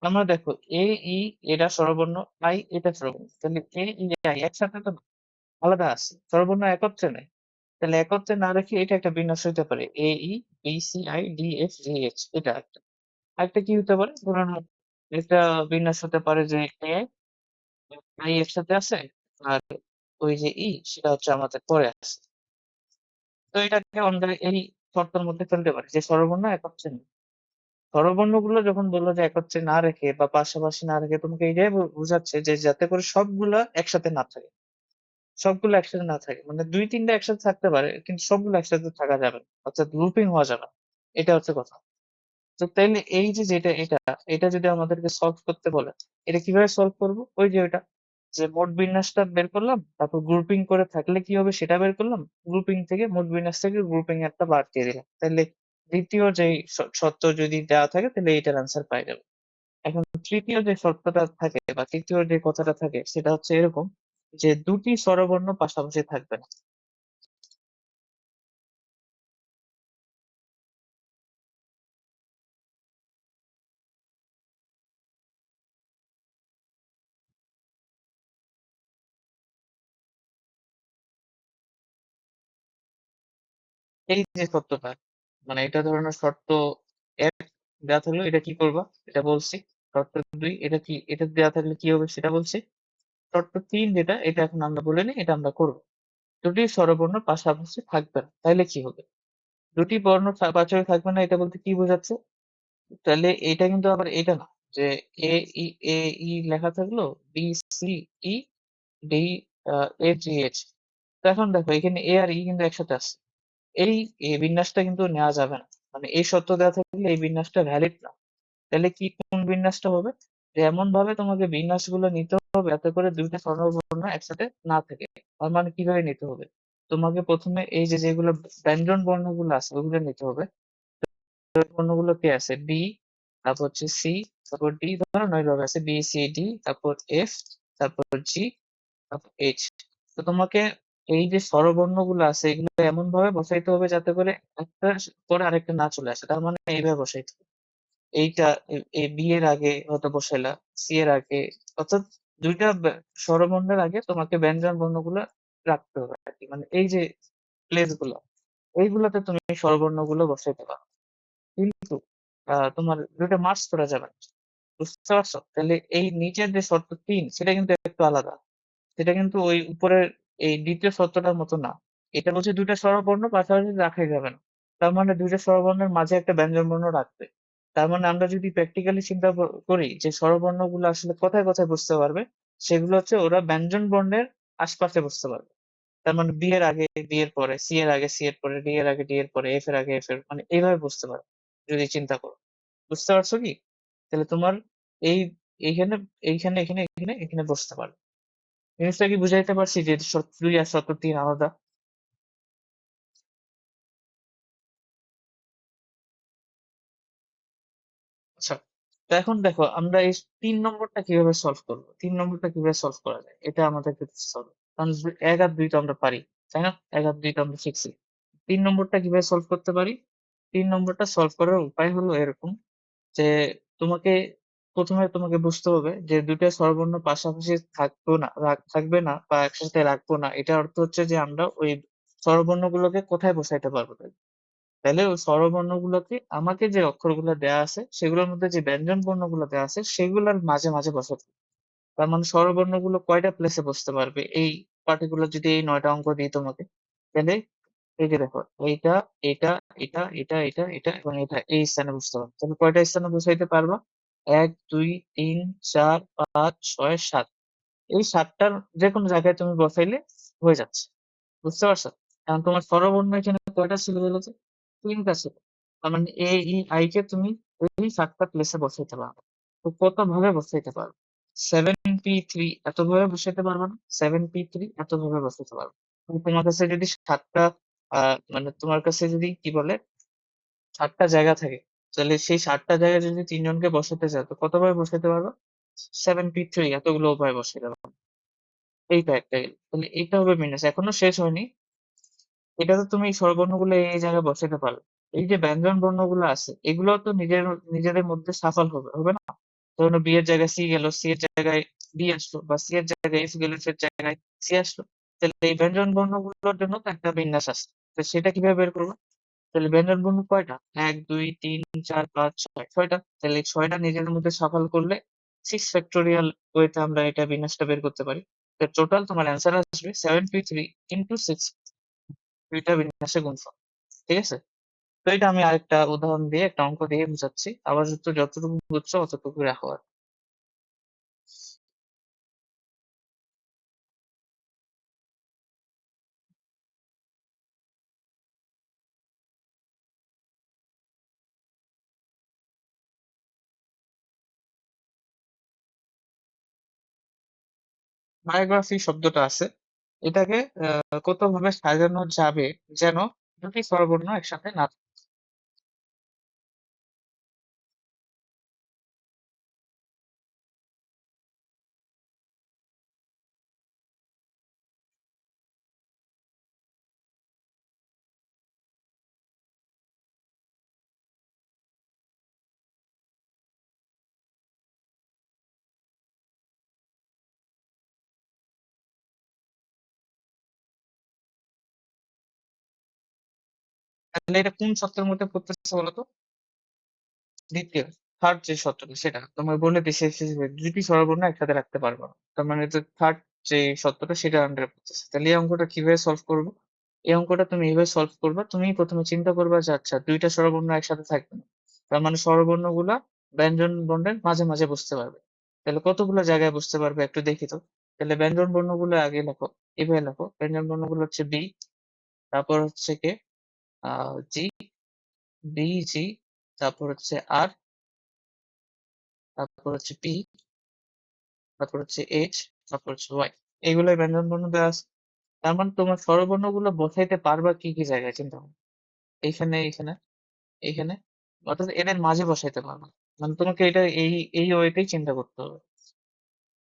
আমরা দেখো এ, ই, এটা স্বরবর্ণ, আই এটা স্বরবর্ণ, তাহলে এ, ই, আই একসাথে তো না, আলাদা আছে, স্বরবর্ণ একত্রে নাই। তাহলে একত্রে না রেখে এটা একটা বিন্যাস হইতে পারে, A, E, B, C, I, D, F, G, H, এটা একটা। আরেকটা কি হতে পারে, ধরুন একটা বিন্যাস হতে পারে যে এ, আই একসাথে আছে, আর ওই যে ই সেটা হচ্ছে আমাদের পরে আছে। তো এটাকে আমরা এই শর্তের মধ্যে ফেলতে পারি যে স্বরবর্ণ একত্রে নেই। স্বরবর্ণ গুলো যখন বললো যে একত্রে না রেখে বা পাশাপাশি না রেখে, তোমাকে এইটাই বোঝাচ্ছে যে যাতে করে সবগুলা একসাথে না থাকে, সবগুলো একসাথে না থাকে, মানে দুই তিনটা একসাথে থাকতে পারে কিন্তু সবগুলো একসাথে থাকা যাবে না, অর্থাৎ গ্রুপিং হওয়া যাবে না। এটা হচ্ছে কথা। তো তাইলে এই যে যেটা এটা, এটা যদি আমাদেরকে সলভ করতে বলে, এটা কিভাবে সলভ করব? ওই যে ওটা, যে মোট বিন্যাসটা বের করলাম, তারপর গ্রুপিং করে থাকলে কি হবে সেটা বের করলাম, গ্রুপিং থেকে মোট বিন্যাস থেকে গ্রুপিং একটা বাদ দিয়ে দিলাম, তাহলে দ্বিতীয় যে শর্ত যদি দেওয়া থাকে তাহলে এটার আনসার পাই যাবে। এখন তৃতীয় যে শর্তটা থাকে বা তৃতীয় যে কথাটা থাকে সেটা হচ্ছে এরকম, যে দুটি স্বরবর্ণ পাশাপাশি থাকবে না। এই যে শর্তটা, মানে এটা ধরনের শর্ত এক দেওয়া থাকলো, এটা কি করবা এটা বলছি। শর্ত দুই, এটা কি, এটা দেওয়া থাকলে কি হবে সেটা বলছি। শর্ত তিন যেটা, এটা এখন আমরা বলে নিই, এটা আমরা করবো। দুটি স্বরবর্ণ পাশাপাশি থাকবে না, তাহলে কি হবে? দুটি বর্ণ পাশাপাশি থাকবে না, এটা বলতে কি বোঝাচ্ছে? তাহলে এটা কিন্তু আবার এটা না যে এ, ই, এ, ই লেখা থাকলো, বি, সি, ই, ডি, এফ, জি, এইচ। তো এখন দেখো এখানে এ আর ই কিন্তু একসাথে আছে, এই বিন্যাসটা কিন্তু নেওয়া যাবে না। মানে এই শর্ত দেওয়া থাকলে এই বিন্যাসটা ভ্যালিড না। তাহলে কি কোন বিন্যাসটা হবে? যে এমন ভাবে তোমাকে বিন্যাসগুলো নিতে হবে যাতে করে দুইটা স্বরবর্ণ একসাথে না থাকে। তার মানে কিভাবে নিতে হবে? তোমাকে প্রথমে এই যে যেগুলো ব্যঞ্জন বর্ণগুলো আছে ওগুলো নিতে হবে। বর্ণগুলো কি আছে? বি, তারপর হচ্ছে সি, তারপর ডি, ধরো নয়ভাবে আছে বি সি ডি, তারপর এফ, তারপর জি, তারপর এইচ। তো তোমাকে এই যে স্বরবর্ণগুলো আছে এগুলো এমন ভাবে বসাইতে হবে যাতে করে একটা পরে আরেকটা না চলে আসে। তার মানে এইভাবে বসাইতে হবে। এইটা বি এর আগে হয়তো বসাইলা, সি এর আগে, অর্থাৎ দুইটা স্বরবর্ণের আগে তোমাকে ব্যঞ্জন বর্ণগুলো রাখতে হবে আর কি। মানে এই যে প্লেস গুলো এইগুলাতে তুমি স্বরবর্ণগুলো বসাইতে পারো, কিন্তু তোমার দুইটা মার্চ করা যাবে না। বুঝতে পারছো? তাহলে এই নিচের যে শর্ত ৩ সেটা কিন্তু একটু আলাদা। সেটা কিন্তু ওই উপরের এই দ্বিতীয় শর্তটার মতো না। এটা বলছে দুইটা স্বরবর্ণ পাশাপাশি রাখাই যাবে না। তার মানে দুইটা স্বরবর্ণের মাঝে একটা ব্যঞ্জন বর্ণ রাখবে। তার মানে আমরা যদি প্র্যাকটিক্যালি চিন্তা করি যে স্বরবর্ণগুলো আসলে কোথায় কোথায় বসতে পারবে, সেগুলো হচ্ছে ওরা ব্যঞ্জন বর্ণের আশপাশে বসতে পারবে। তার মানে বি এর আগে বি এর পরে, সি এর আগে সি এর পরে, ডি এর আগে ডি এর পরে, এফ এর আগে এফ এর, মানে এইভাবে বসতে পারবে যদি চিন্তা করো। বুঝতে পারছো কি? তাহলে তোমার এই এইখানে এইখানে এখানে এখানে এখানে বসতে পারবে। জিনিসটা কি বুঝাইতে পারছি যে শর্ত ২ আর শর্ত ৩ আলাদা? আচ্ছা, তো এখন দেখো আমরা এই ৩ নম্বরটা কিভাবে সলভ করবো? ৩ নম্বরটা কিভাবে সলভ করা যায়? এটা আমাদেরকে বুঝতে হবে। কারণ ১ আর ২ তো আমরা পারি, তাই না? ১ আর ২ তো আমরা শিখছি। ৩ নম্বরটা কিভাবে সলভ করতে পারি? ৩ নম্বরটা সলভ করার উপায় হলো এরকম যে তোমাকে প্রথমে তোমাকে বুঝতে হবে যে দুইটা স্বরবর্ণ পাশাপাশি থাকবো না, থাকবে না বা একসাথে রাখবো না, এটা অর্থ হচ্ছে যে আমরা ওই স্বরবর্ণগুলোকে কোথায় বসাইতে পারবো। তাহলে ওই স্বরবর্ণগুলোকে আমাকে যে অক্ষরগুলো দেয়া আছে সেগুলোর মধ্যে যে ব্যঞ্জন বর্ণগুলো দেয়া আছে সেগুলোর মাঝে মাঝে বসাতে হবে। তার মানে স্বরবর্ণগুলো কয়টা প্লেসে বসতে পারবে এই পার্টিকুলার যদি এই ৯টা অঙ্ক দিই তোমাকে, তাহলে এই যে দেখো এইটা, এটা, এটা, এটা, এটা, এটা এবং এটা এই স্থানে বসতে পারবে। তাহলে কয়টা স্থানে বসাইতে পারবা? ১, ২, ৩, ৪, ৫, ৬, ৭। এই ৭টার যেকোনো জায়গায় তুমি বসাইলে হয়ে যাচ্ছে। বুঝতে পারছো? এখন তোমার স্বরবর্ণ এখানে কয়টা ছিল বলতো? ৩টা ছিল। তার মানে এ, ই, আই কে তুমি এই ৭টা প্লেসে বসাইতে পারবে। তো কত ভাবে বসাইতে পারবে? 7p3 এত ভাবে বসাইতে পারবে না? 7p3 এত ভাবে বসাইতে পারবে। তোমার কাছে যদি ৭টা মানে তোমার কাছে যদি কি বলে ৭টা জায়গা থাকে, তাহলে সেই ৭টা জায়গায় যদি ৩ জনকে বসাতে চাও তো কত ভাবে বসাইতে পারবা? 7p3 এতগুলো উপায়ে বসাইতে পারবে। এইটা একটা গেল। তাহলে এইটা হবে বিন্যাস। এখনো শেষ হয়নি। এটা তো তুমি স্বরবর্ণগুলো এই জায়গায় বসাতে পারো। এই যে ব্যঞ্জন বর্ণগুলো আছে এগুলো তো নিজেদের মধ্যে সাফল হবে, হবে না? ধরো বি এর জায়গায় সি গেল, সি এর জায়গায় ডি আসলো, বা সি এর জায়গায় এফ গেল, এফ এর জায়গায় সি আসলো। তাহলে এই ব্যঞ্জন বর্ণগুলোর জন্য তো একটা বিন্যাস আছে। তো সেটা কিভাবে বের করবো? তাহলে ব্যঞ্জন বর্ণ কয়টা? ১, ২, ৩, ৪, ৫, ৬, ৬টা। তাহলে এই ৬টা নিজেদের মধ্যে সাফল করলে 6 ফ্যাক্টোরিয়াল ওয়েতে আমরা এটা বিন্যাসটা বের করতে পারি। তো টোটাল তোমার অ্যান্সার আসবে 7p3 ইন্টু 6, দুইটা বিন্যাসের গুণফল। ঠিক আছে? তো এটা আমি আরেকটা উদাহরণ দিয়ে একটা অঙ্ক দিয়ে বুঝাচ্ছি। আবার যতটুকু বুঝছো অতটুকু রাখো আর। বায়োগ্রাফি শব্দটা আছে, এটাকে কত ভাবে সাজানো যাবে যেন দুটি স্বরবর্ণ একসাথে না থাকে। তাহলে এটা কোন শর্তের মধ্যে পড়তেছে বলতো? দ্বিতীয়, থার্ড যে শর্তটা সেটা তোমার বলে দিছে দুটি স্বরবর্ণ একসাথে রাখতে পারবো না। তার মানে যে থার্ড যে শর্তটা সেটা আন্ডারে পড়তেছে। তাহলে এই অঙ্কটা কিভাবে সলভ করবো? এই অঙ্কটা তুমি এইভাবে সলভ করবা, তুমি প্রথমে চিন্তা করবা যে আচ্ছা দুইটা স্বরবর্ণ একসাথে থাকবে না। তার মানে স্বরবর্ণ গুলা ব্যঞ্জন বর্ণের মাঝে মাঝে বসতে পারবে। তাহলে কতগুলো জায়গায় বসতে পারবে একটু দেখি তো। তাহলে ব্যঞ্জন বর্ণগুলো আগে লেখো, এভাবে লেখো। ব্যঞ্জন বর্ণগুলো হচ্ছে বি, তারপর হচ্ছে কে জি, বি জি, তারপর হচ্ছে আর, তারপর হচ্ছে পি, তারপর হচ্ছে এইচ, তারপর হচ্ছে ওয়াই। এইগুলোই ব্যঞ্জন বর্ণ দেওয়া আছে। তার মানে তোমার স্বরবর্ণ গুলো বসাইতে পারবা কি কি জায়গায়, চিন্তা করো। এইখানে, এইখানে, এইখানে, অর্থাৎ এদের মাঝে বসাইতে পারবা। মানে তোমাকে এটা এই ওয়েতেই চিন্তা করতে হবে।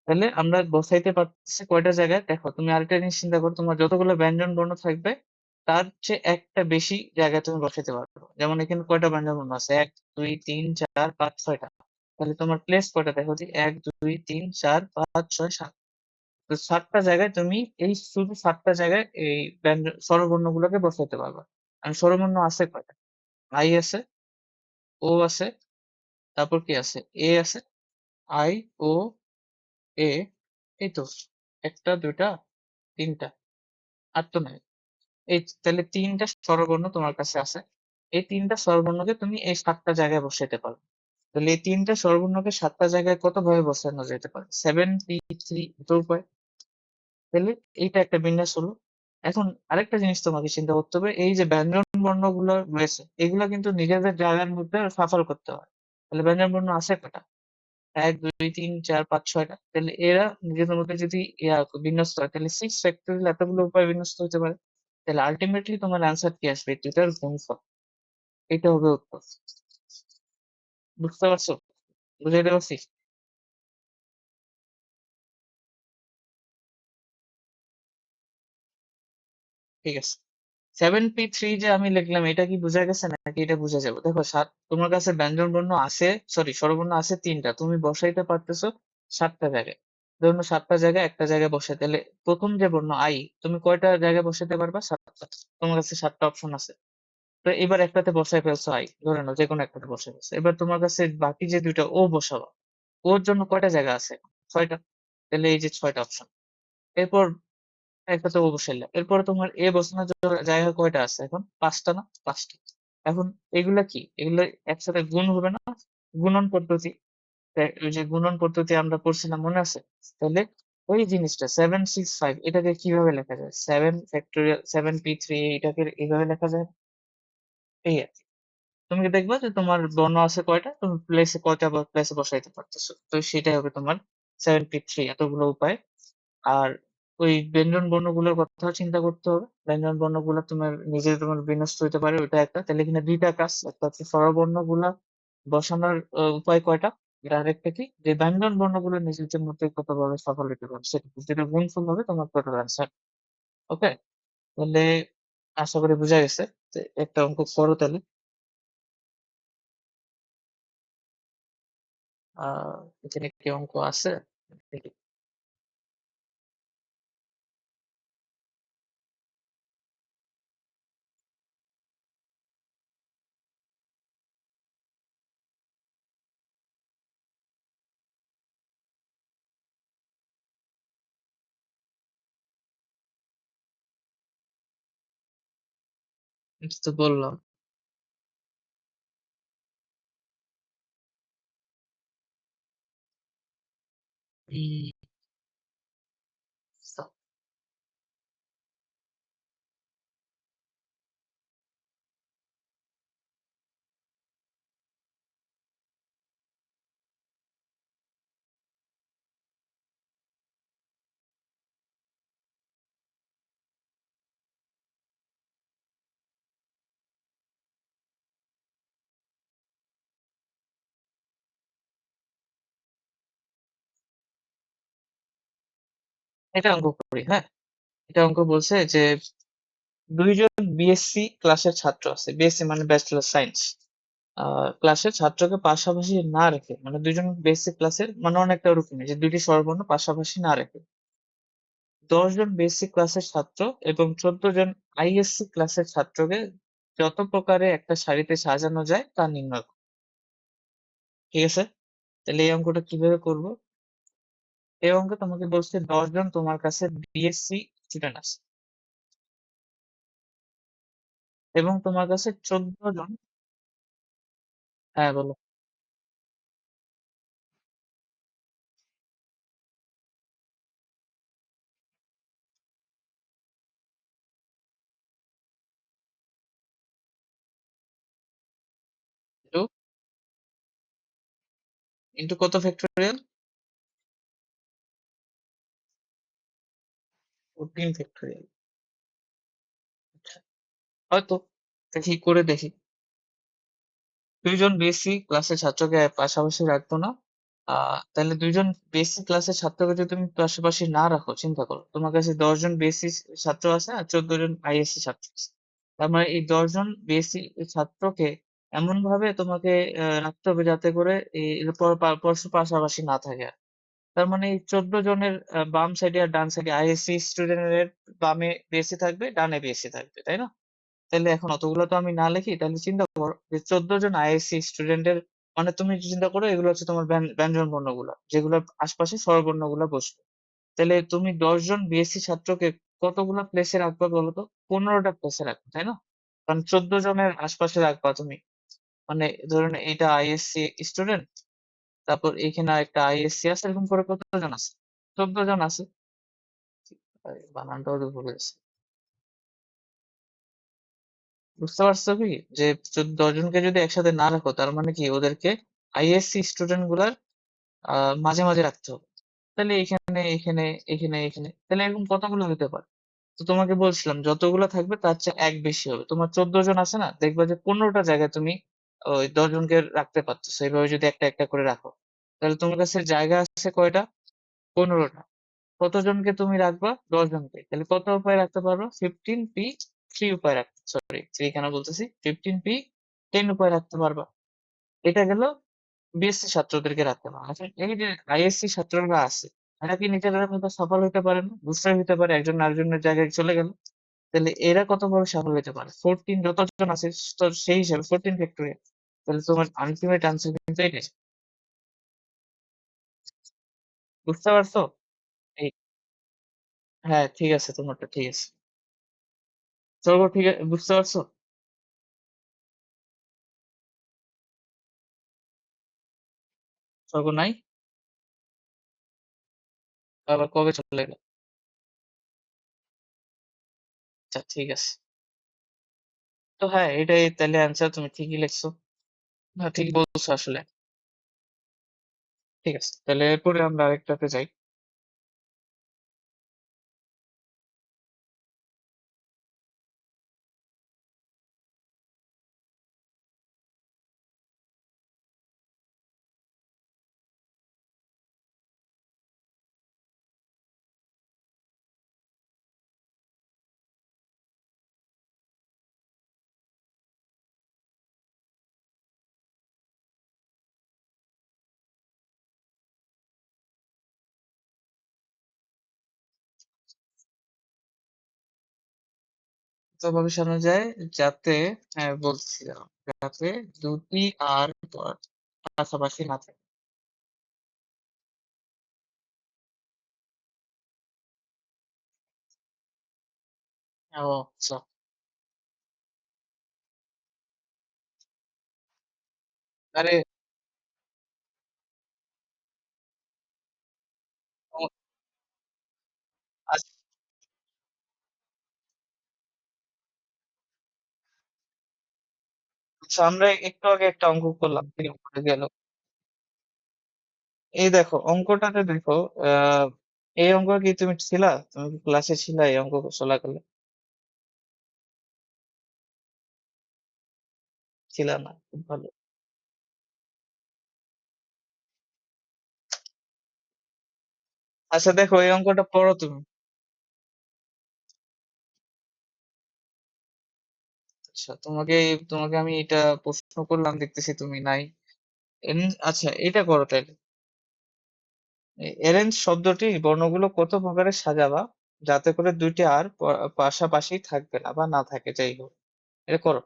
তাহলে আমরা বসাইতে পারতেছি কয়টা জায়গায়, দেখো তুমি আরেকটা জিনিস চিন্তা করো, তোমার যতগুলো ব্যঞ্জন বর্ণ থাকবে তার চেয়ে একটা বেশি জায়গায় তুমি বসাইতে পারবে। যেমন এখানে কয়টা ব্যঞ্জন বর্ণ আছে, 1 2 3 4 5 6টা। তাহলে তোমার প্লেস কয়টা দেখো, যে 1 2 3 4 5 6 7। তো 7টা জায়গায় তুমি এই শুধু 7টা জায়গায় এই ব্যঞ্জন স্বরবর্ণ গুলোকে বসাইতে পারবা। আর স্বরবর্ণ আছে কয়টা, আই আছে, ও আছে, তারপর কি আছে, এ আছে, আই, ও, এ, এই তো একটা দুইটা তিনটা, আর তো নাই। এই তাহলে তিনটা স্বরবর্ণ তোমার কাছে আছে। এই তিনটা স্বরবর্ণকে তুমি এই 7টা জায়গায় বসাইতে পারো। তাহলে এই তিনটা স্বরবর্ণকে 7টা জায়গায় কত ভাবে বসানো যেতে পারে, 7 P 3 দুটো উপায়। তাহলে এইটা একটা বিন্যাস হলো। এখন আরেকটা জিনিস তোমাকে চিন্তা করতে হবে, এই যে ব্যঞ্জন বর্ণ গুলো রয়েছে এগুলো কিন্তু নিজেদের জায়গার মধ্যে সাফল করতে হয়। তাহলে ব্যঞ্জন বর্ণ আছে কটা, 1 2 3 4 5 6টা। তাহলে এরা নিজেদের মধ্যে যদি বিন্যস্ত হয় তাহলে 6 ফ্যাক্টরিয়াল এতগুলো উপায় বিন্যস্ত হতে পারে। তাহলে আলটিমেটলি তোমার অ্যান্সার কি আসবে, দুটার গুণফল। এটা হবে উত্তর। বুঝতে পারছো, বুঝাইতে পারছি? ঠিক আছে। 7 P 3 যে আমি লিখলাম এটা কি বোঝা গেছে নাকি এটা বুঝা যাবে? দেখো তোমার কাছে ব্যঞ্জন বর্ণ আছে, সরি স্বরবর্ণ আছে তিনটা, তুমি বসাইতে পারতেছো 7টা জায়গায়। ধরুন 7টা জায়গায় একটা জায়গায় বসাই, তাহলে প্রথম যে বর্ণ আই তুমি কয়টা জায়গায় বসাতে পারবা, 7টা। তোমার কাছে 7টা অপশন আছে। তো এবার একটাতে বসাই ফেলছো আই, ধরে নাও যে কোনো একটাতে বসাই ফেলছো। এবার তোমার কাছে বাকি যে দুইটা ও বসাবা, ওর জন্য কয়টা জায়গা আছে, 6টা। তাহলে এই যে 6টা অপশন। এরপর একটাতে ও বসাইলা, এরপরে তোমার এ বসানোর জন্য জায়গা কয়টা আছে এখন, 5টা না, 5টা। এখন এগুলা কি, এগুলো একসাথে গুণ হবে না, গুণন পদ্ধতি। ওই যে গুণন পদ্ধতি আমরা পড়ছিলাম মনে আছে? তাহলে ওই জিনিসটা 7 6 5 এটাকে কিভাবে লেখা যায়, 7 P 3 এটাকে এইভাবে লেখা যায়। এই আর কি। তুমি কি দেখবা যে তোমার বর্ণ আছে কয়টা, তুমি প্লেসে কয়টা প্লেসে বসাইতে পারতেছো, তো সেটাই হবে তোমার 7 P 3, এতগুলো উপায়। আর ওই ব্যঞ্জন বর্ণগুলোর কথা চিন্তা করতে হবে, ব্যঞ্জন বর্ণগুলো তোমার নিজে তোমার বিন্যস্ত হইতে পারে, ওইটা একটা। তাহলে এখানে দুইটা কাজ, একটা হচ্ছে স্বরবর্ণ গুলা বসানোর উপায় কয়টা, এটা আরেকটা কি যে ব্যঞ্জন বর্ণগুলো নিজেদের মধ্যে কতভাবে সফল হতে পারে সেটা, যেটা গুণফল হবে তোমার টোটাল অ্যান্সার। ওকে, তাহলে আশা করি বোঝা গেছে। তো একটা অঙ্ক করো তাহলে। এখানে কি অঙ্ক আছে দেখি। এই তো বললাম। উম, এটা অঙ্ক করি, হ্যাঁ। এটা অঙ্ক বলছে যে দুইজন বিএসসি ক্লাসের ছাত্র আছে, বিএসসি মানে ব্যাচেলর সায়েন্স ক্লাসের ছাত্রকে পাশাপাশি না রেখে, মানে দুইজন বেসিক ক্লাসের মানে অনেকটা ওরকম যে দুইটি স্বরবর্ণ পাশাপাশি না রেখে 10 জন বেসিক ক্লাসের ছাত্র এবং 14 জন আইএসসি ক্লাসের ছাত্রকে যত প্রকারে একটা সারিতে সাজানো যায় তা নির্ণয় করো। ঠিক আছে, তাহলে এই অঙ্কটা কিভাবে করব। এই অঙ্কে তোমাকে বলছে 10 জন তোমার কাছে বিএসসি স্টুডেন্ট আছে এবং তোমার কাছে 14 জন। হ্যাঁ বলো। ইন্টু ইন্টু কত ফ্যাক্টোরিয়াল? 14 ফ্যাক্টোরিয়াল। আচ্ছা, হয়তো দেখি করে দেখি। দুইজন বেসি ক্লাসের ছাত্রকে পাশাপাশি রাখবো না। তাহলে দুইজন বেসি ক্লাসের ছাত্রকে যদি তুমি পাশাপাশি না রাখো, চিন্তা করো, তোমার কাছে 10 জন বেসি ছাত্র আছে আর 14 জন আইএসসি ছাত্র আছে। তার মানে এই 10 জন বেসি ছাত্রকে এমন ভাবে তোমাকে রাখতে হবে যাতে করে এরপর পরস্পর পাশাপাশি না থাকে। তার মানে এই 14 জনের বাম সাইডে আর ডান সাইডে আইএসসি স্টুডেন্টের বামে বিএসসি থাকবে, ডানে বিএসসি থাকবে, তাই না? তাহলে এখন অতগুলো তো আমি না লিখি, তাহলে চিন্তা করো যে 14 জন আইএসসি স্টুডেন্টের, মানে তুমি চিন্তা করো এগুলো হচ্ছে তোমার ব্যঞ্জন বর্ণগুলো, যেগুলোর আশপাশে স্বরবর্ণগুলো বসবে। তাহলে তুমি 10 জন বিএসসি ছাত্রকে কতগুলো প্লেসে রাখবা বলো তো? 15টা প্লেসে রাখবে, তাই না? কারণ 14 জনের আশপাশে রাখবা তুমি। মানে ধরুন এটা আইএসসি স্টুডেন্ট, তারপর এখানে একটা আইএসসি আছে, এরকম করে কতজন আছে? 14 জন আছে। আরে, বানানটাও তো ভুলে গেছি। বুঝতে পারছো কি যে 10 জনকে যদি একসাথে না রাখো, তার মানে কি ওদেরকে আইএসসি স্টুডেন্ট গুলার মাঝে মাঝে রাখতে হবে। তাহলে এখানে এখানে এখানে এখানে তাহলে এরকম কতগুলো হতে পারে? তো তোমাকে বলছিলাম যতগুলো থাকবে তার চেয়ে এক বেশি হবে। তোমার 14 জন আছে না, দেখবা যে 15টা জায়গায় তুমি ওই 10 জনকে রাখতে পারছো। সেইভাবে যদি একটা একটা করে রাখো, তাহলে তোমার কাছে জায়গা আছে কয়টা? 15টা। কতজনকে তুমি রাখবা? 10 জনকে। তাহলে কত উপায় রাখতে পারবা? 15p 3 উপায় রাখতে, সরি 3 কেন বলতেছি, 15p 10 উপায় রাখতে পারবা। এটা গেল বিএসসি ছাত্রদেরকে রাখতে পারবা। আচ্ছা, এই যে আইএসসি ছাত্ররা আছে, এরা কি নিজেদের মতো সফল হতে পারে না? বুঝতে হতে পারে, একজন আরেকজনের জায়গায় চলে গেল। তাহলে এরা কতভাবে সফল হতে পারে? 14 যতজন আছে, তো সেই হিসাবে 14 ফ্যাক্টরিয়াল। তাহলে তোমার আলটিমেট আনসার কিন্তু এটাই। বুঝতে পারছো? এই, হ্যাঁ ঠিক আছে, তোমারটা ঠিক আছে। চলো ঠিক আছে, বুঝতে পারছো? চলো নাই, আবার কবে চলে গেল? আচ্ছা ঠিক আছে। তো হ্যাঁ, এটাই তাহলে অ্যান্সার, তুমি ঠিকই লিখছো। না, ঠিক বলছো আসলে। ঠিক আছে, তাহলে এরপরে আমরা আরেকটাতে যাই। তো ভাবে সাজানো যায় যাতে, হ্যাঁ বলছিলাম, যাতে দুটি আর পাশাপাশি না থাকে। ও আচ্ছা। আরে, ও, আচ্ছা, আমরা একটু আগে একটা অঙ্ক করলাম, কি ভুলে গেল। এই দেখো অঙ্কটাতে দেখো, আহ এই অঙ্ক কি তুমি ছিলা? তুমি কি ক্লাসে ছিলা এই অঙ্ক চলাকালে? ছিলা না, খুব ভালো। আচ্ছা দেখো, এই অঙ্কটা পড়ো তুমি। আচ্ছা, তোমাকে আমি এটা প্রশ্ন করলাম, দেখতেছি তুমি নাই। আচ্ছা, এটা করো তাহলে। অ্যারেঞ্জ শব্দটি বর্ণগুলো কত প্রকারে সাজাবা যাতে করে দুইটি আর পাশাপাশি থাকবে না বা না থাকে, যাই হোক। এটা করো।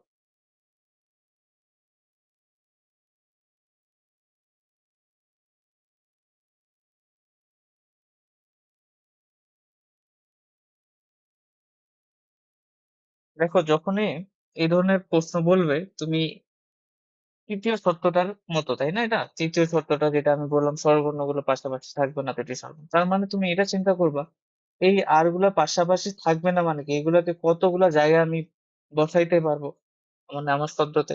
দেখো, যখনই এই ধরনের প্রশ্ন বলবে তুমি তৃতীয় শর্তটার মতো, তাই না? এটা তৃতীয় শর্তটা যেটা আমি বললাম, স্বরবর্ণগুলো পাশাপাশি থাকবে না দুটি স্বরবর্ণ, তার মানে তুমি এটা চিন্তা করবা এই আর গুলা পাশাপাশি থাকবে না, মানে কি এগুলাকে কতগুলা জায়গায় আমি বসাইতে পারবো, মানে আমার শব্দতে।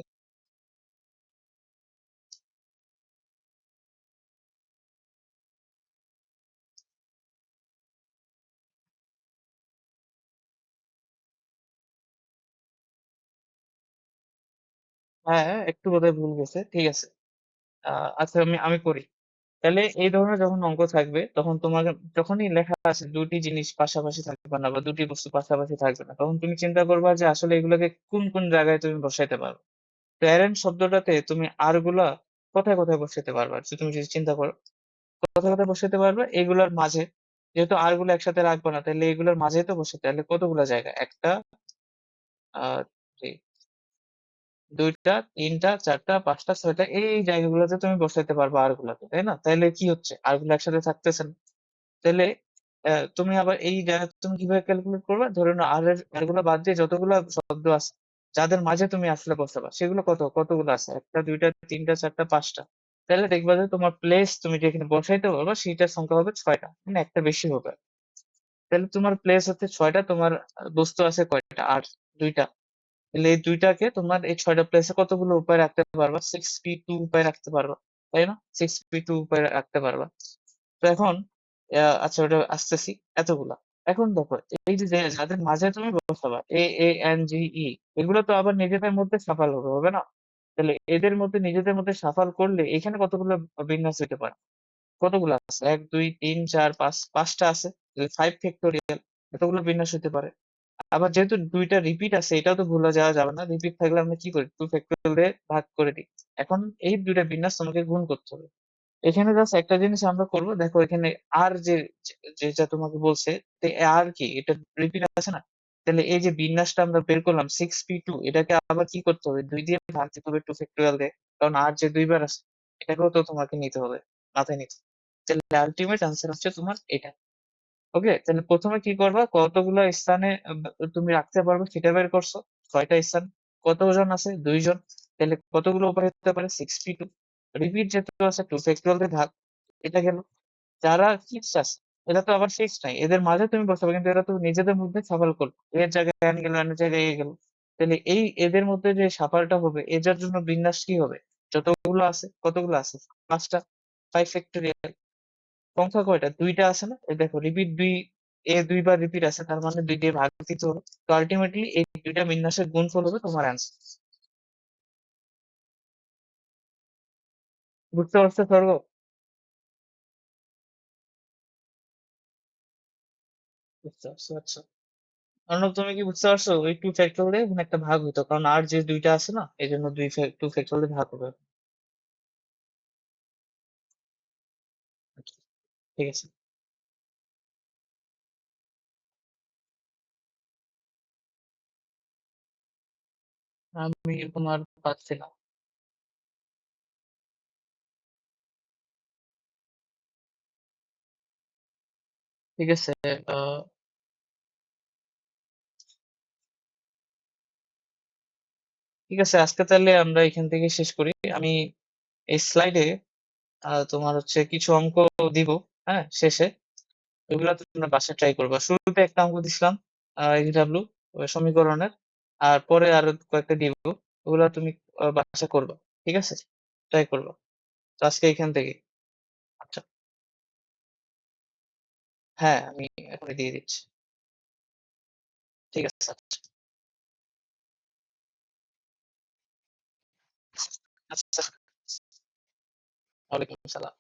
হ্যাঁ, একটু বোধহয় ভুল গেছে। ঠিক আছে। আচ্ছা আমি আমি করি। তাহলে এই ধরনের যখন অঙ্ক থাকবে তখন তোমার যখনই লেখা আছে ২ টি জিনিস পাশাপাশি থাকবে না বা ২ টি বস্তু পাশাপাশি থাকবে না, তখন তুমি চিন্তা করবা যে আসলে এগুলোকে কোন, কোন জায়গায় তুমি বসাইতে পারো। তো অ্যারেঞ্জ শব্দটাতে তুমি আর গুলা কোথায়, কোথায় বসাতে পারবা? তুমি যদি চিন্তা করো, কোথায়, কোথায় বসাতে পারবা? এগুলার মাঝে। যেহেতু আর গুলো একসাথে রাখবা না, তাহলে এগুলোর মাঝেই তো বসাতে। তাহলে কতগুলা জায়গা? ১ টা, ২ ২ টা, ৩ টা, ৪ টা, ৫ টা, ৬ টা এই জায়গাগুলোতে তুমি বসাইতে পারবা আর গুলাকে, তাই না? তাইলে কি হচ্ছে? আর গুলো একসাথে থাকতেছে না। তাইলে তুমি আবার এই জায়গাটা তুমি কিভাবে ক্যালকুলেট করবা? ধরে নাও আর গুলো বাদ দিয়ে যতগুলা শব্দ আছে, যাদের মাঝে তুমি আসলে বসাবা, সেগুলো কতগুলো আছে? ১ টা, ২ টা, ৩ টা, ৪ টা, ৫ টা। তাইলে দেখবা যে তোমার প্লেস তুমি যেখানে বসাইতে পারবা সেটার সংখ্যা হবে ৬ টা। মানে একটা বেশি হবে। তাহলে তোমার প্লেস হচ্ছে ৬ টা, তোমার বস্তু আছে কয়টা? ৮, ২ টা। তাহলে এই ২ টাকে তোমার এই ৬ টা প্লেসে কতগুলো উপায় রাখতে পারবা? 6p2 উপায় রাখতে পারবা। তাই না? 6p2 উপায় রাখতে পারবা। তো এখন আচ্ছা ওটা আসতেছি এতগুলা। এখন দেখো এই যে যাদের মাঝে তুমি বসাবা A, A, N, G, E এগুলো তো আবার নিজেদের মধ্যে সাফাল হবে, হবে না? তাহলে এদের মধ্যে নিজেদের মধ্যে সাফাল করলে এখানে কতগুলো বিন্যাস হইতে পারে? কতগুলো আছে? ১, ২, ৩, ৪, ৫, ৫ টা আছে। তাহলে 5 ফ্যাক্টোরিয়াল এতগুলো বিন্যাস হইতে পারে। আবার যেহেতু ২ টা রিপিট আছে এটাও তো ভুলে যাওয়া যাবে না। রিপিট থাকলে আমরা কি করি? 2 ফ্যাক্টোরিয়াল দিয়ে ভাগ করে দিই। এখন এই ২ টা বিন্যাস তোমাকে গুণ করতে হবে। এখানে জাস্ট একটা জিনিস আমরা করব, দেখো এখানে আর যেটা তোমাকে বলছে, তো আর কি এটা রিপিট আছে না? তাহলে এই যে বিন্যাসটা আমরা বের করলাম 6p2 এটাকে আবার কি করতে হবে? ২ দিয়ে ভাগ দিতে হবে 2 ফ্যাক্টোরিয়াল দিয়ে। কারণ আর যে ২ বার আছে এটাকেও তো তোমাকে নিতে হবে, মাথায় নিতে হবে। তাহলে আল্টিমেট আনসার হচ্ছে তোমার এটা। ওকে, তাহলে প্রথমে কি করবা? কতগুলো স্থানে তুমি রাখতে পারবে সেটা বের করছো। ৬ টা স্থান। কতজন আছে? ২ জন। তাহলে কতগুলো উপায় হতে পারে? 6p2। রিপিট যেহেতু আছে 2 ফ্যাক্টোরিয়াল দিয়ে ভাগ। এটা গেল। যারা ফিক্সড আছে এরা তো আবার ফিক্সড নাই। এদের মাঝে তুমি বসাবে কিন্তু এরা তো নিজেদের মধ্যে সাফাল করবে। এর জায়গায় এন গেল, এর জায়গায় এ গেল। তাহলে এই এদের মধ্যে যে সাফালটা হবে এটার জন্য বিন্যাস কি হবে? যতগুলো আছে, কতগুলো আছে? ৫ টা। 5 ফ্যাক্টোরিয়াল। সংখ্যা কয়টা? ২ টা আছে না? এই দেখো রিপিট ২ ২ বার রিপিট আছে তার মানে ২ দিয়ে ভাগ দিতে হবে। তো আল্টিমেটলি এই ২ টা বিন্যাসের গুণফল হবে তোমার অ্যান্সার। বুঝতে পারছো স্বর্গ? বুঝতে পারছো, আচ্ছা। অর্ণব তুমি কি বুঝতে পারছো? ওই 2 ফ্যাক্টরিয়াল দিয়ে এখানে একটা ভাগ হইতো। কারণ আর যে ২ টা আছে না এজন্য 2 ফ্যাক্টরিয়াল দিয়ে ভাগ হবে। আচ্ছা, ঠিক আছে। আমি এরকম আর পাচ্ছি না। ঠিক আছে। আহ ঠিক আছে আজকে তাহলে আমরা এখান থেকে শেষ করি। আমি এই স্লাইডে তোমার হচ্ছে কিছু অঙ্ক দিব, হ্যাঁ, শেষে। এগুলা তোমরা বাসায় ট্রাই করবা। শুরুতে একটা অঙ্ক দিছিলাম এক্সাম্পল সমীকরণের। আর পরে আরো কয়েকটা দিব। ওগুলা তুমি বাসায় করবা। ঠিক আছে? ট্রাই করবা। তো আজকে এখান থেকে। আচ্ছা। হ্যাঁ, আমি এখনই দিয়ে দিচ্ছি। ঠিক আছে। আচ্ছা। ওয়ালাইকুম আসসালাম।